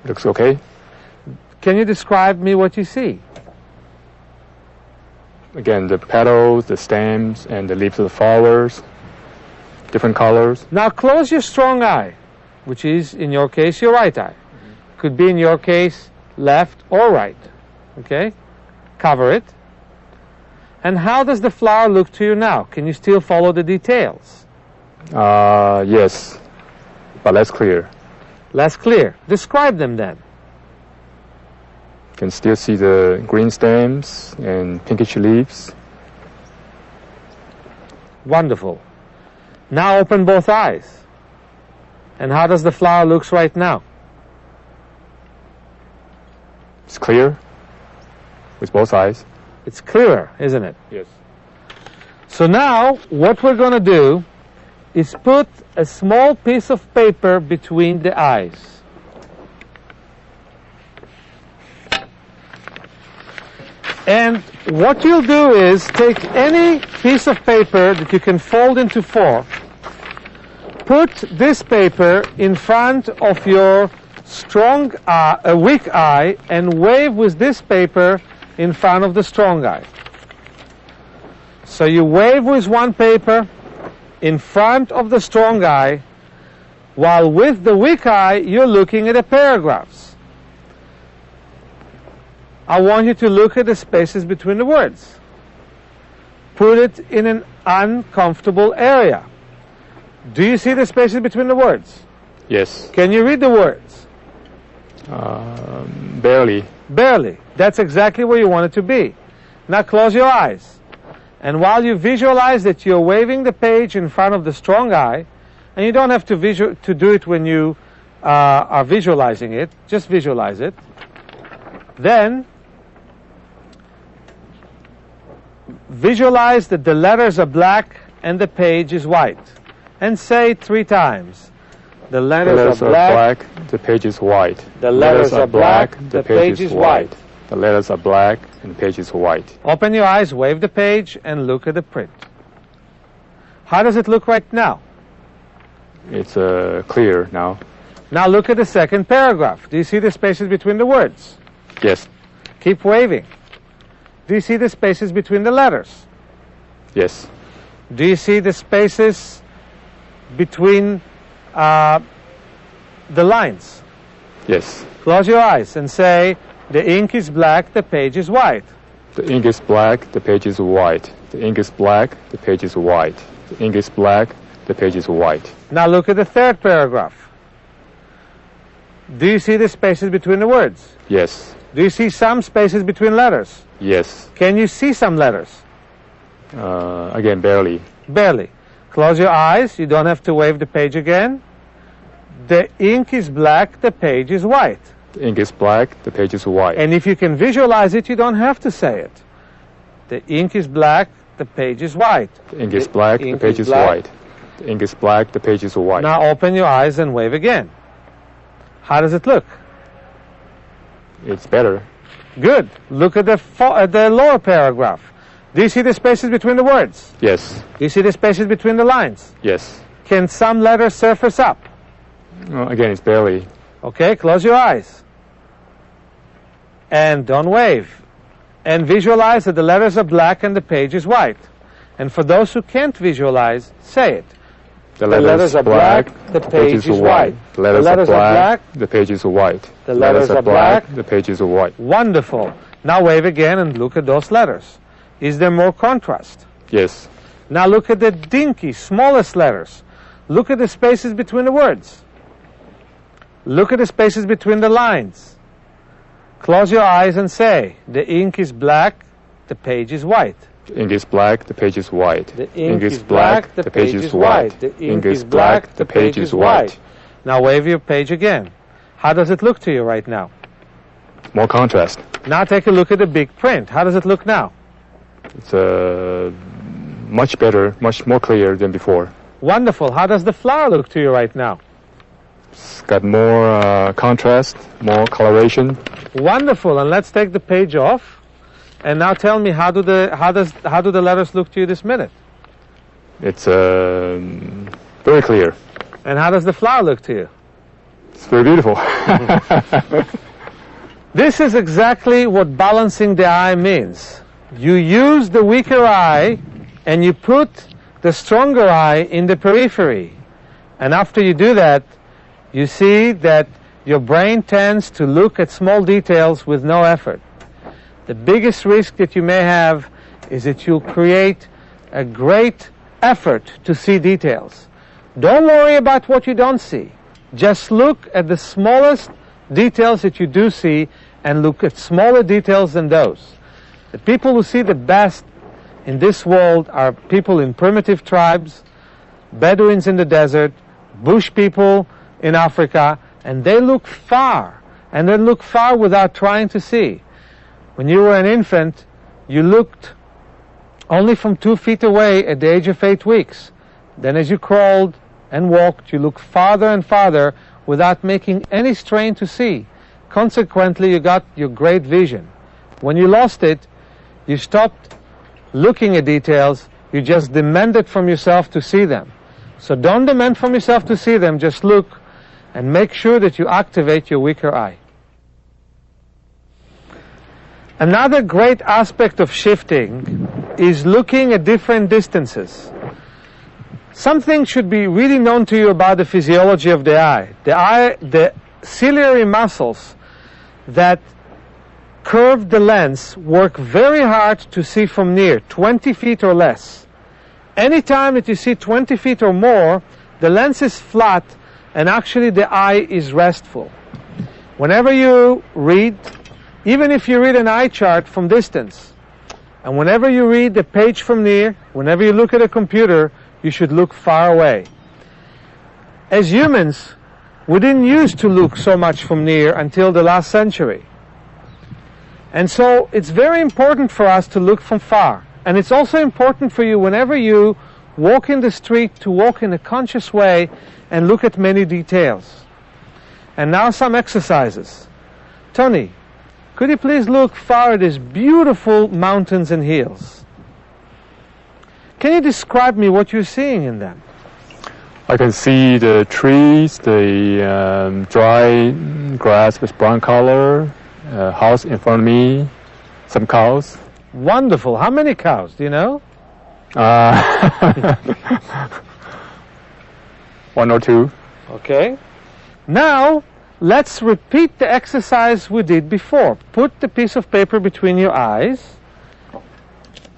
Looks okay. Can you describe me what you see? Again, the petals, the stems, and the leaves of the flowers, different colors. Now close your strong eye, which is, in your case, your right eye. Could be, in your case, left or right. Okay? Cover it. And how does the flower look to you now? Can you still follow the details? Yes, but less clear. Less clear. Describe them then. Can still see the green stems and pinkish leaves. Wonderful. Now open both eyes. And how does the flower look right now? It's clear with both eyes. It's clearer, isn't it? Yes. So now what we're going to do is put a small piece of paper between the eyes. And what you'll do is take any piece of paper that you can fold into four, put this paper in front of your weak eye, and wave with this paper in front of the strong eye. So you wave with one paper in front of the strong eye, while with the weak eye you're looking at the paragraphs. I want you to look at the spaces between the words. Put it in an uncomfortable area. Do you see the spaces between the words? Yes. Can you read the words? Barely. Barely. That's exactly where you want it to be. Now close your eyes. And while you visualize that you're waving the page in front of the strong eye, and you don't have to do it when you are visualizing it, just visualize it. Then visualize that the letters are black and the page is white. And say it 3 times. The letters are black, the page is white. The letters are black, the page is white. The letters are black and the page is white. Open your eyes, wave the page, and look at the print. How does it look right now? It's clear now. Now look at the second paragraph. Do you see the spaces between the words? Yes. Keep waving. Do you see the spaces between the letters? Yes. Do you see the spaces between the lines? Yes. Close your eyes and say, the ink is black, the page is white. The ink is black, the page is white. The ink is black, the page is white. The ink is black, the page is white. Now look at the third paragraph. Do you see the spaces between the words? Yes. Do you see some spaces between letters? Yes. Can you see some letters? Again, barely. Barely. Close your eyes. You don't have to wave the page again. The ink is black, the page is white. The ink is black, the page is white. And if you can visualize it, you don't have to say it. The ink is black, the page is white. The ink is black, the page is white. The ink is black, the page is white. Now open your eyes and wave again. How does it look? It's better. Good. Look at the lower paragraph. Do you see the spaces between the words? Yes. Do you see the spaces between the lines? Yes. Can some letters surface up? Again, it's barely. Okay, close your eyes. And don't wave. And visualize that the letters are black and the page is white. And for those who can't visualize, say it. The letters are black, the page is white. The letters are black, the page is white. The letters are black, the page is white. Wonderful. Now wave again and look at those letters. Is there more contrast? Yes. Now look at the dinky, smallest letters. Look at the spaces between the words. Look at the spaces between the lines. Close your eyes and say, the ink is black, the page is white. The ink is black, the page is white. The ink is black, the page is white. The ink is black, the page is white. Now wave your page again. How does it look to you right now? More contrast. Now take a look at the big print. How does it look now? It's much better, much more clear than before. Wonderful. How does the flower look to you right now? It's got more contrast, more coloration. Wonderful. And let's take the page off. And now tell me, how do the letters look to you this minute? It's very clear. And how does the flower look to you? It's very beautiful. This is exactly what balancing the eye means. You use the weaker eye and you put the stronger eye in the periphery. And after you do that, you see that your brain tends to look at small details with no effort. The biggest risk that you may have is that you'll create a great effort to see details. Don't worry about what you don't see. Just look at the smallest details that you do see and look at smaller details than those. The people who see the best in this world are people in primitive tribes, Bedouins in the desert, bush people in Africa, and they look far, and they look far without trying to see. When you were an infant, you looked only from 2 feet away at the age of 8 weeks. Then as you crawled and walked, you looked farther and farther without making any strain to see. Consequently, you got your great vision. When you lost it, you stopped looking at details, you just demanded from yourself to see them. So don't demand from yourself to see them, just look and make sure that you activate your weaker eye. Another great aspect of shifting is looking at different distances. Something should be really known to you about the physiology of the eye. The ciliary muscles that curve the lens work very hard to see from near, 20 feet or less. Anytime that you see 20 feet or more, the lens is flat and actually the eye is restful. Whenever you read, even if you read an eye chart from distance, and whenever you read the page from near, whenever you look at a computer, you should look far away. As humans, we didn't used to look so much from near until the last century. And so it's very important for us to look from far. And it's also important for you whenever you walk in the street to walk in a conscious way and look at many details. And now some exercises. Tony, could you please look far at these beautiful mountains and hills? Can you describe me what you're seeing in them? I can see the trees, the dry grass with brown color, house in front of me, some cows. Wonderful. How many cows, do you know? 1 or 2. Okay. Now, let's repeat the exercise we did before. Put the piece of paper between your eyes,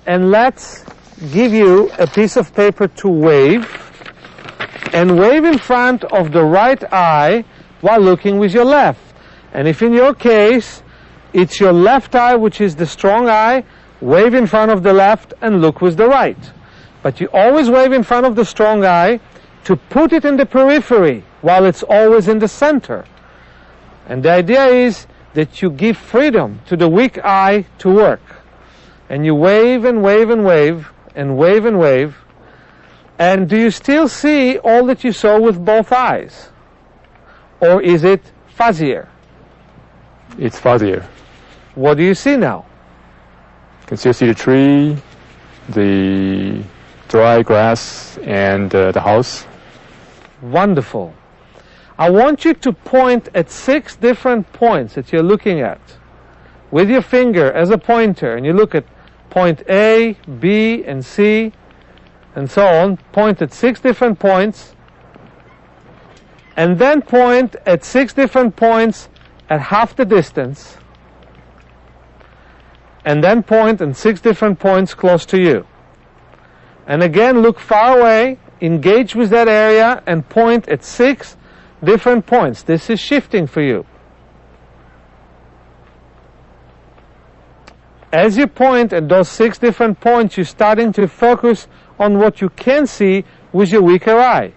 and let's give you a piece of paper to wave, and wave in front of the right eye while looking with your left. And if in your case, it's your left eye which is the strong eye, wave in front of the left and look with the right. But you always wave in front of the strong eye to put it in the periphery while it's always in the center. And the idea is that you give freedom to the weak eye to work. And you wave and wave and wave and wave and wave. And do you still see all that you saw with both eyes? Or is it fuzzier? It's fuzzier. What do you see now? You can still see the tree, the dry grass, and the house. Wonderful. I want you to point at 6 different points that you're looking at with your finger as a pointer, and you look at point A, B, and C, and so on. Point at 6 different points, and then point at 6 different points at half the distance, and then point at 6 different points close to you. And again, look far away, engage with that area, and point at 6 different points. This is shifting for you. As you point at those 6 different points, you're starting to focus on what you can see with your weaker eye.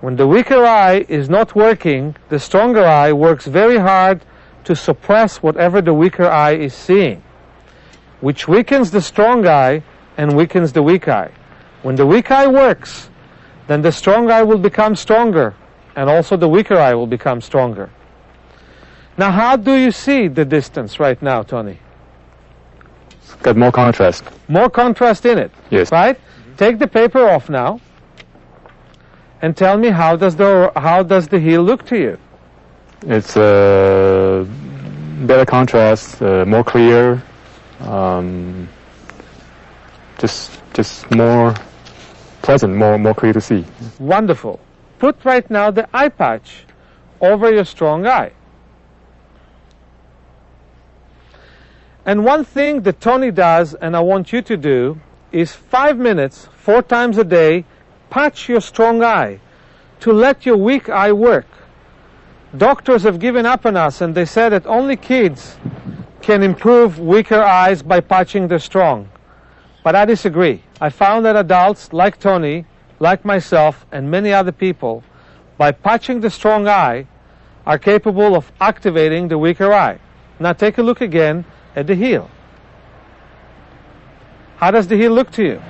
When the weaker eye is not working, the stronger eye works very hard to suppress whatever the weaker eye is seeing, which weakens the strong eye and weakens the weak eye. When the weak eye works, then the strong eye will become stronger, and also the weaker eye will become stronger. Now, how do you see the distance right now, Tony? It's got more contrast. More contrast in it. Yes. Right? Take the paper off now, and tell me, how does the heel look to you? It's better contrast, more clear, just more pleasant, more clear to see. Wonderful. Put right now the eye patch over your strong eye. And one thing that Tony does, and I want you to do, is 5 minutes, 4 times a day, patch your strong eye to let your weak eye work. Doctors have given up on us, and they said that only kids can improve weaker eyes by patching the strong. But I disagree. I found that adults like Tony, like myself, and many other people, by patching the strong eye, are capable of activating the weaker eye. Now take a look again at the heel. How does the heel look to you?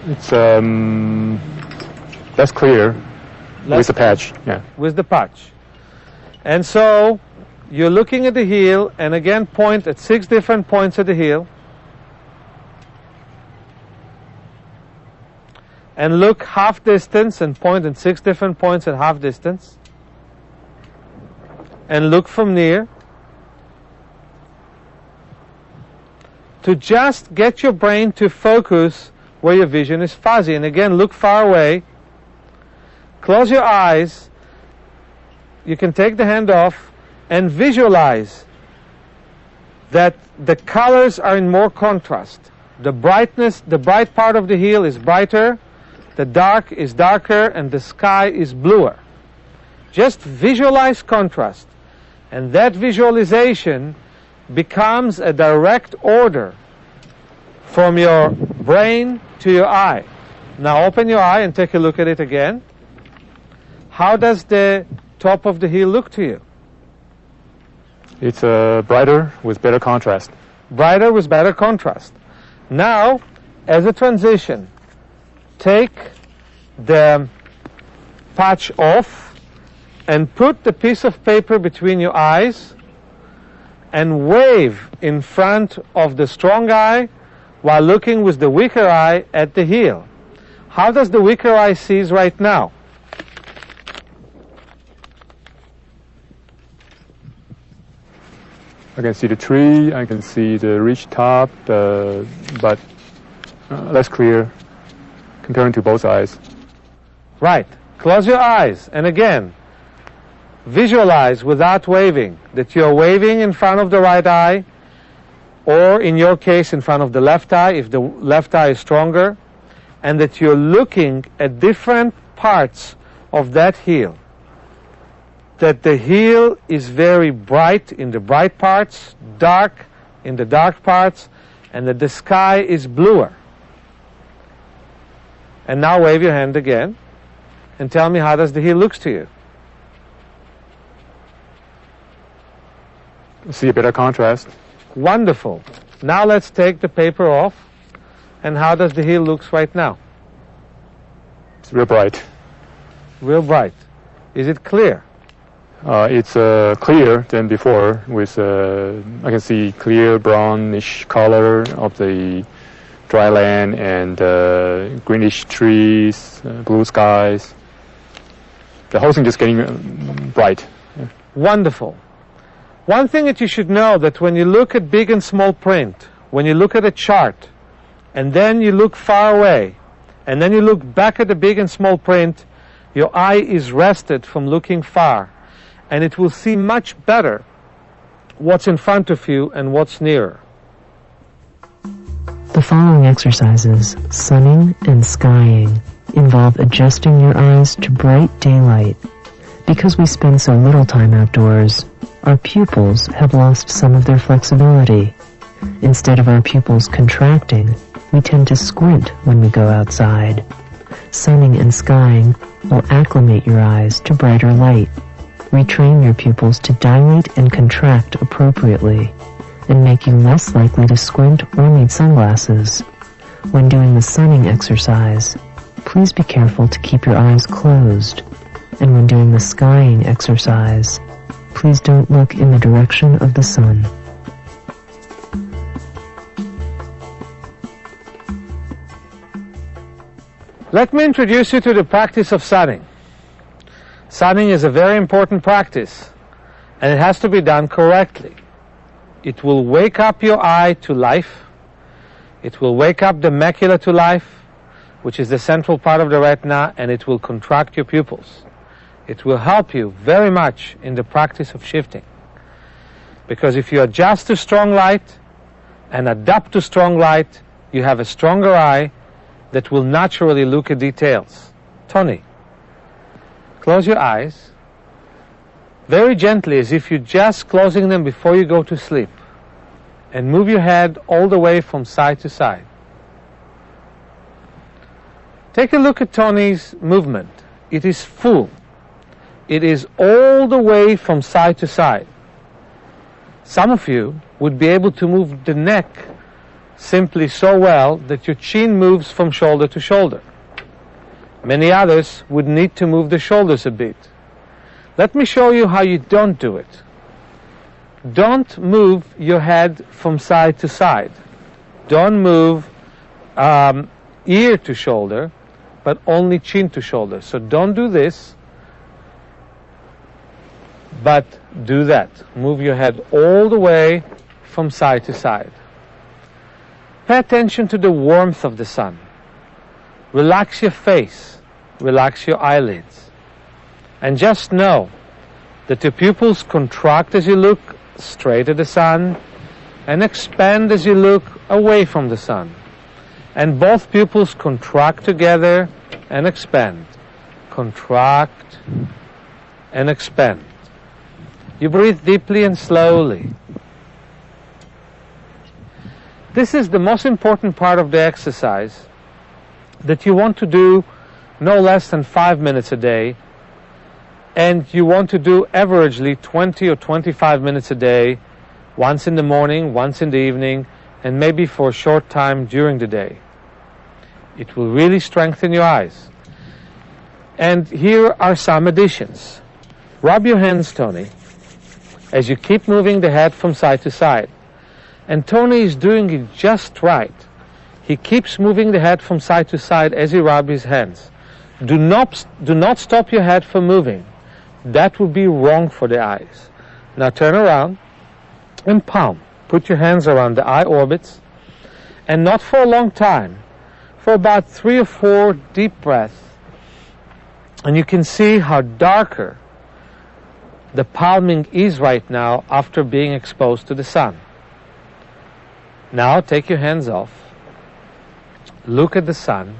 It's less clear with the patch. Yeah. With the patch. And so you're looking at the heel, and again point at 6 different points at the heel. And look half distance and point at 6 different points at half distance. And look from near. To just get your brain to focus where your vision is fuzzy. And again, look far away. Close your eyes. You can take the hand off and visualize that the colors are in more contrast. The bright part of the heel is brighter, the dark is darker, and the sky is bluer. Just visualize contrast, and that visualization becomes a direct order from your brain to your eye. Now open your eye and take a look at it again. How does the top of the heel look to you? It's brighter with better contrast. Brighter with better contrast. Now, as a transition, take the patch off and put the piece of paper between your eyes and wave in front of the strong eye while looking with the weaker eye at the heel. How does the weaker eye see right now? I can see the tree, I can see the ridge top, but less clear comparing to both eyes. Right. Close your eyes, and again, visualize without waving that you're waving in front of the right eye, or in your case in front of the left eye if the left eye is stronger, and that you're looking at different parts of that heel. That the heel is very bright in the bright parts, dark in the dark parts, and that the sky is bluer. And now wave your hand again and tell me, how does the heel looks to you? See a better contrast. Wonderful. Now let's take the paper off, and how does the heel looks right now? It's real bright. Real bright. Is it clear? It's clearer than before, with I can see clear brownish color of the dry land and greenish trees, blue skies. The whole thing just getting bright. Yeah. Wonderful. One thing that you should know, that when you look at big and small print, when you look at a chart, and then you look far away, and then you look back at the big and small print, your eye is rested from looking far, and it will see much better what's in front of you and what's nearer. The following exercises, sunning and skying, involve adjusting your eyes to bright daylight. Because we spend so little time outdoors, Our pupils have lost some of their flexibility. Instead of our pupils contracting, we tend to squint when we go outside. Sunning and skying will acclimate your eyes to brighter light. Retrain your pupils to dilate and contract appropriately, and make you less likely to squint or need sunglasses. When doing the sunning exercise, please be careful to keep your eyes closed. And when doing the skying exercise, please don't look in the direction of the sun. Let me introduce you to the practice of sunning. Sunning is a very important practice, and it has to be done correctly. It will wake up your eye to life. It will wake up the macula to life, which is the central part of the retina, and it will contract your pupils. It will help you very much in the practice of shifting. Because if you adjust to strong light and adapt to strong light, you have a stronger eye that will naturally look at details. Tony, close your eyes very gently, as if you're just closing them before you go to sleep, and move your head all the way from side to side. Take a look at Tony's movement. It is full. It is all the way from side to side. Some of you would be able to move the neck simply so well that your chin moves from shoulder to shoulder. Many others would need to move the shoulders a bit. Let me show you how you don't do it. Don't move your head from side to side. Don't move ear to shoulder, but only chin to shoulder. So don't do this, but do that. Move your head all the way from side to side. Pay attention to the warmth of the sun. Relax your face. Relax your eyelids. And just know that your pupils contract as you look straight at the sun and expand as you look away from the sun. And both pupils contract together and expand. Contract and expand. You breathe deeply and slowly. This is the most important part of the exercise that you want to do no less than 5 minutes a day, and you want to do averagely 20 or 25 minutes a day, once in the morning, once in the evening, and maybe for a short time during the day. It will really strengthen your eyes. And here are some additions. Rub your hands, Tony, as you keep moving the head from side to side. And Tony is doing it just right. He keeps moving the head from side to side as he rubs his hands. Do not stop your head from moving. That would be wrong for the eyes. Now turn around and palm. Put your hands around the eye orbits, and not for a long time, for about 3 or 4 deep breaths. And you can see how darker the palming is right now after being exposed to the sun. Now take your hands off, look at the sun,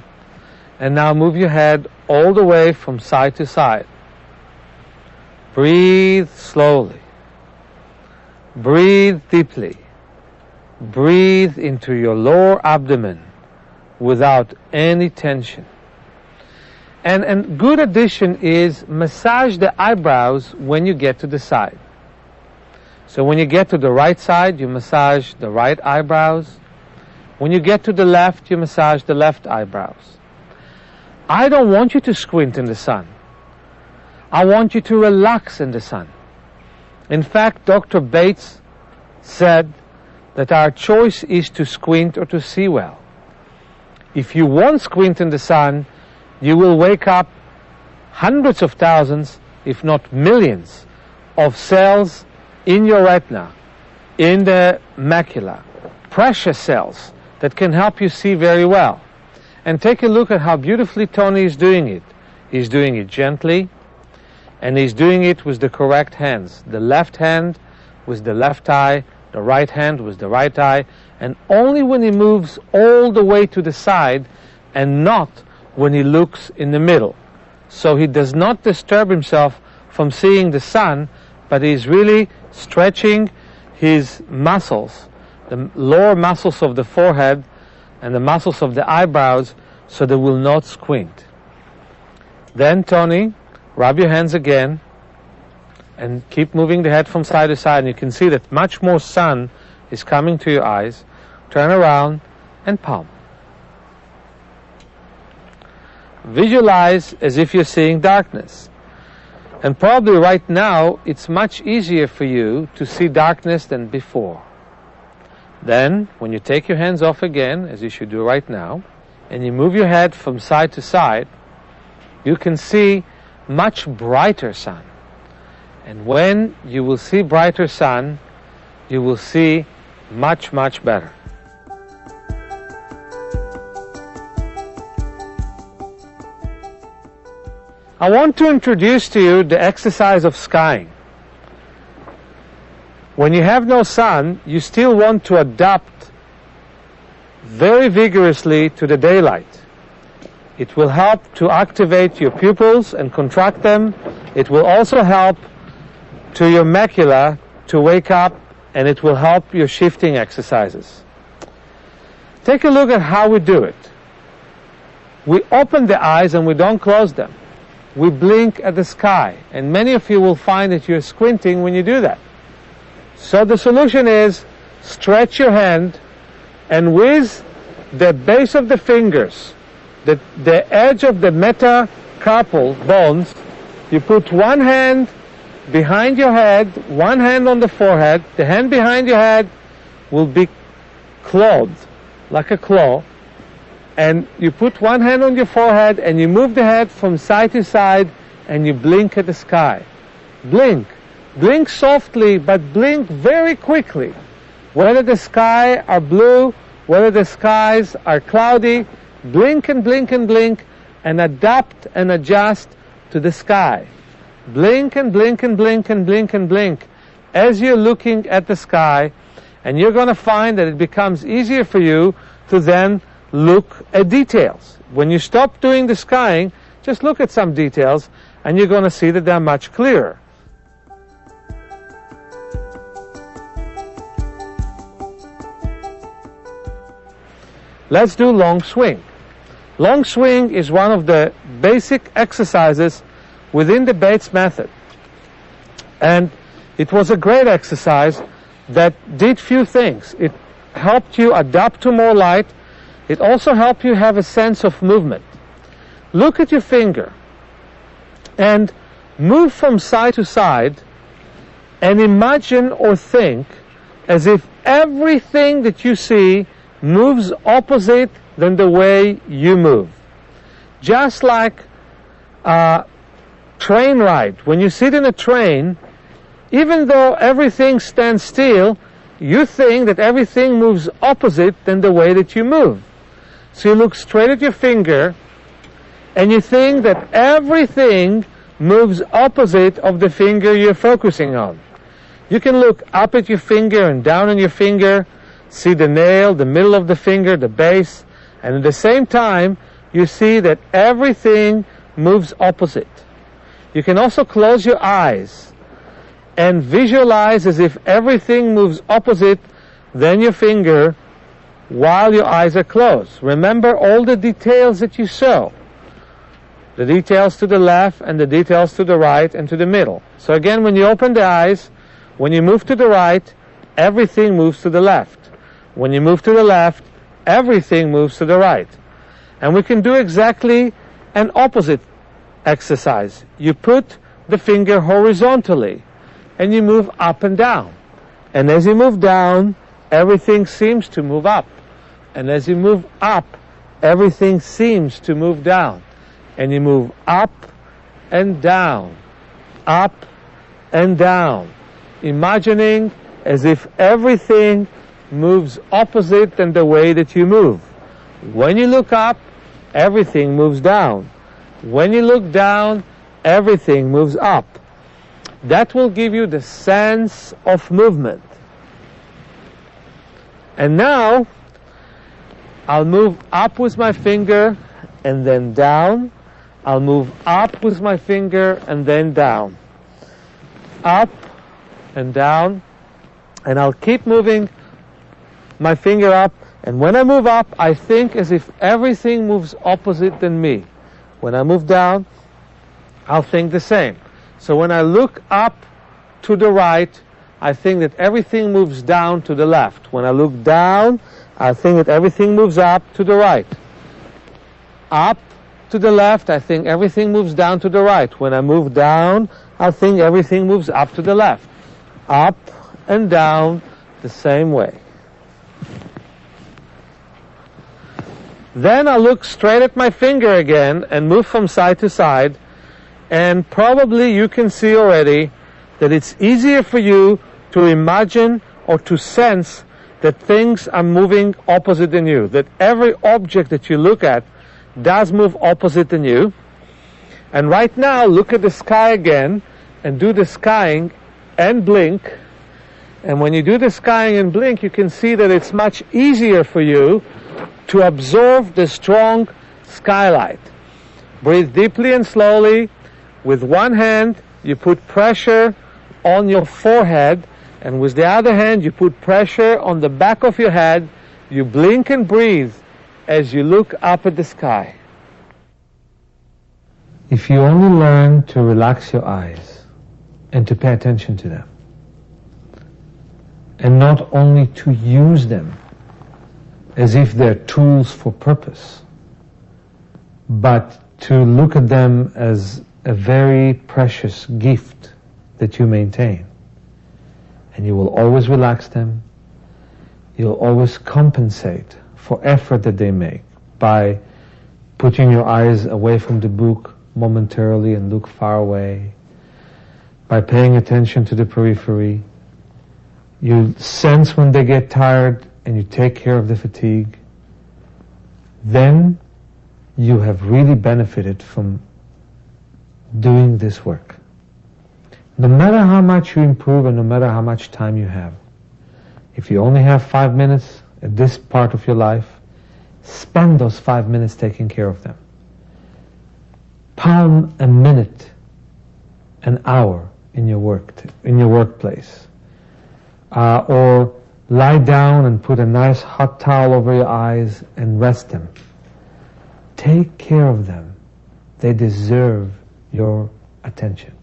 and now move your head all the way from side to side. Breathe slowly. Breathe deeply. Breathe into your lower abdomen without any tension. And good addition is massage the eyebrows when you get to the side. So when you get to the right side, you massage the right eyebrows. When you get to the left, you massage the left eyebrows. I don't want you to squint in the sun. I want you to relax in the sun. In fact, Dr. Bates said that our choice is to squint or to see well. If you won't squint in the sun, you will wake up hundreds of thousands, if not millions, of cells in your retina, in the macula, precious cells that can help you see very well. And take a look at how beautifully Tony is doing it. He's doing it gently, and he's doing it with the correct hands. The left hand with the left eye, the right hand with the right eye, and only when he moves all the way to the side and not when he looks in the middle. So he does not disturb himself from seeing the sun, but he's really stretching his muscles, the lower muscles of the forehead and the muscles of the eyebrows, so they will not squint. Then, Tony, rub your hands again and keep moving the head from side to side, and you can see that much more sun is coming to your eyes. Turn around and palm. Visualize as if you're seeing darkness. And probably right now, it's much easier for you to see darkness than before. Then, when you take your hands off again, as you should do right now, and you move your head from side to side, you can see much brighter sun. And when you will see brighter sun, you will see much, much better. I want to introduce to you the exercise of skying. When you have no sun, you still want to adapt very vigorously to the daylight. It will help to activate your pupils and contract them. It will also help to your macula to wake up, and it will help your shifting exercises. Take a look at how we do it. We open the eyes and we don't close them. We blink at the sky, and many of you will find that you're squinting when you do that. So the solution is stretch your hand, and with the base of the fingers, the edge of the metacarpal bones, you put one hand behind your head, one hand on the forehead. The hand behind your head will be clawed, like a claw. And you put one hand on your forehead and you move the head from side to side and you blink at the sky. Blink. Blink softly, but blink very quickly. Whether the sky are blue, whether the skies are cloudy, blink and blink and blink and adapt and adjust to the sky. Blink and blink and blink and blink and blink as you're looking at the sky, and you're going to find that it becomes easier for you to then look at details. When you stop doing the skying, just look at some details and you're going to see that they're much clearer. Let's do long swing. Long swing is one of the basic exercises within the Bates method. And it was a great exercise that did few things. It helped you adapt to more light. It also helped you have a sense of movement. Look at your finger and move from side to side and imagine or think as if everything that you see moves opposite than the way you move. Just like a train ride. When you sit in a train, even though everything stands still, you think that everything moves opposite than the way that you move. So you look straight at your finger and you think that everything moves opposite of the finger you're focusing on. You can look up at your finger and down on your finger, see the nail, the middle of the finger, the base, and at the same time you see that everything moves opposite. You can also close your eyes and visualize as if everything moves opposite than your finger while your eyes are closed. Remember all the details that you saw. The details to the left and the details to the right and to the middle. So again, when you open the eyes, when you move to the right, everything moves to the left. When you move to the left, everything moves to the right. And we can do exactly an opposite exercise. You put the finger horizontally and you move up and down. And as you move down, everything seems to move up. And as you move up, everything seems to move down. And you move up and down, up and down, imagining as if everything moves opposite than the way that you move. When you look up, everything moves down. When you look down, everything moves up. That will give you the sense of movement. And now, I'll move up with my finger and then down. I'll move up with my finger and then down. Up, and down, and I'll keep moving my finger up, and when I move up, I think as if everything moves opposite than me. When I move down, I'll think the same. So when I look up to the right, I think that everything moves down to the left. When I look down, I think that everything moves up to the right. Up to the left, I think everything moves down to the right. When I move down, I think everything moves up to the left. Up and down the same way. Then I look straight at my finger again and move from side to side, and probably you can see already that it's easier for you to imagine or to sense that things are moving opposite than you, that every object that you look at does move opposite than you. And right now, look at the sky again and do the skying and blink. And when you do the skying and blink, you can see that it's much easier for you to absorb the strong skylight. Breathe deeply and slowly. With one hand, you put pressure on your forehead, and with the other hand, you put pressure on the back of your head. You blink and breathe as you look up at the sky. If you only learn to relax your eyes and to pay attention to them, and not only to use them as if they're tools for purpose, but to look at them as a very precious gift that you maintain. And you will always relax them. You'll always compensate for effort that they make by putting your eyes away from the book momentarily and look far away, by paying attention to the periphery. You sense when they get tired and you take care of the fatigue. Then you have really benefited from doing this work. No matter how much you improve and no matter how much time you have, if you only have 5 minutes at this part of your life, spend those 5 minutes taking care of them. Palm a minute, an hour in your workplace, or lie down and put a nice hot towel over your eyes and rest them. Take care of them. They deserve your attention.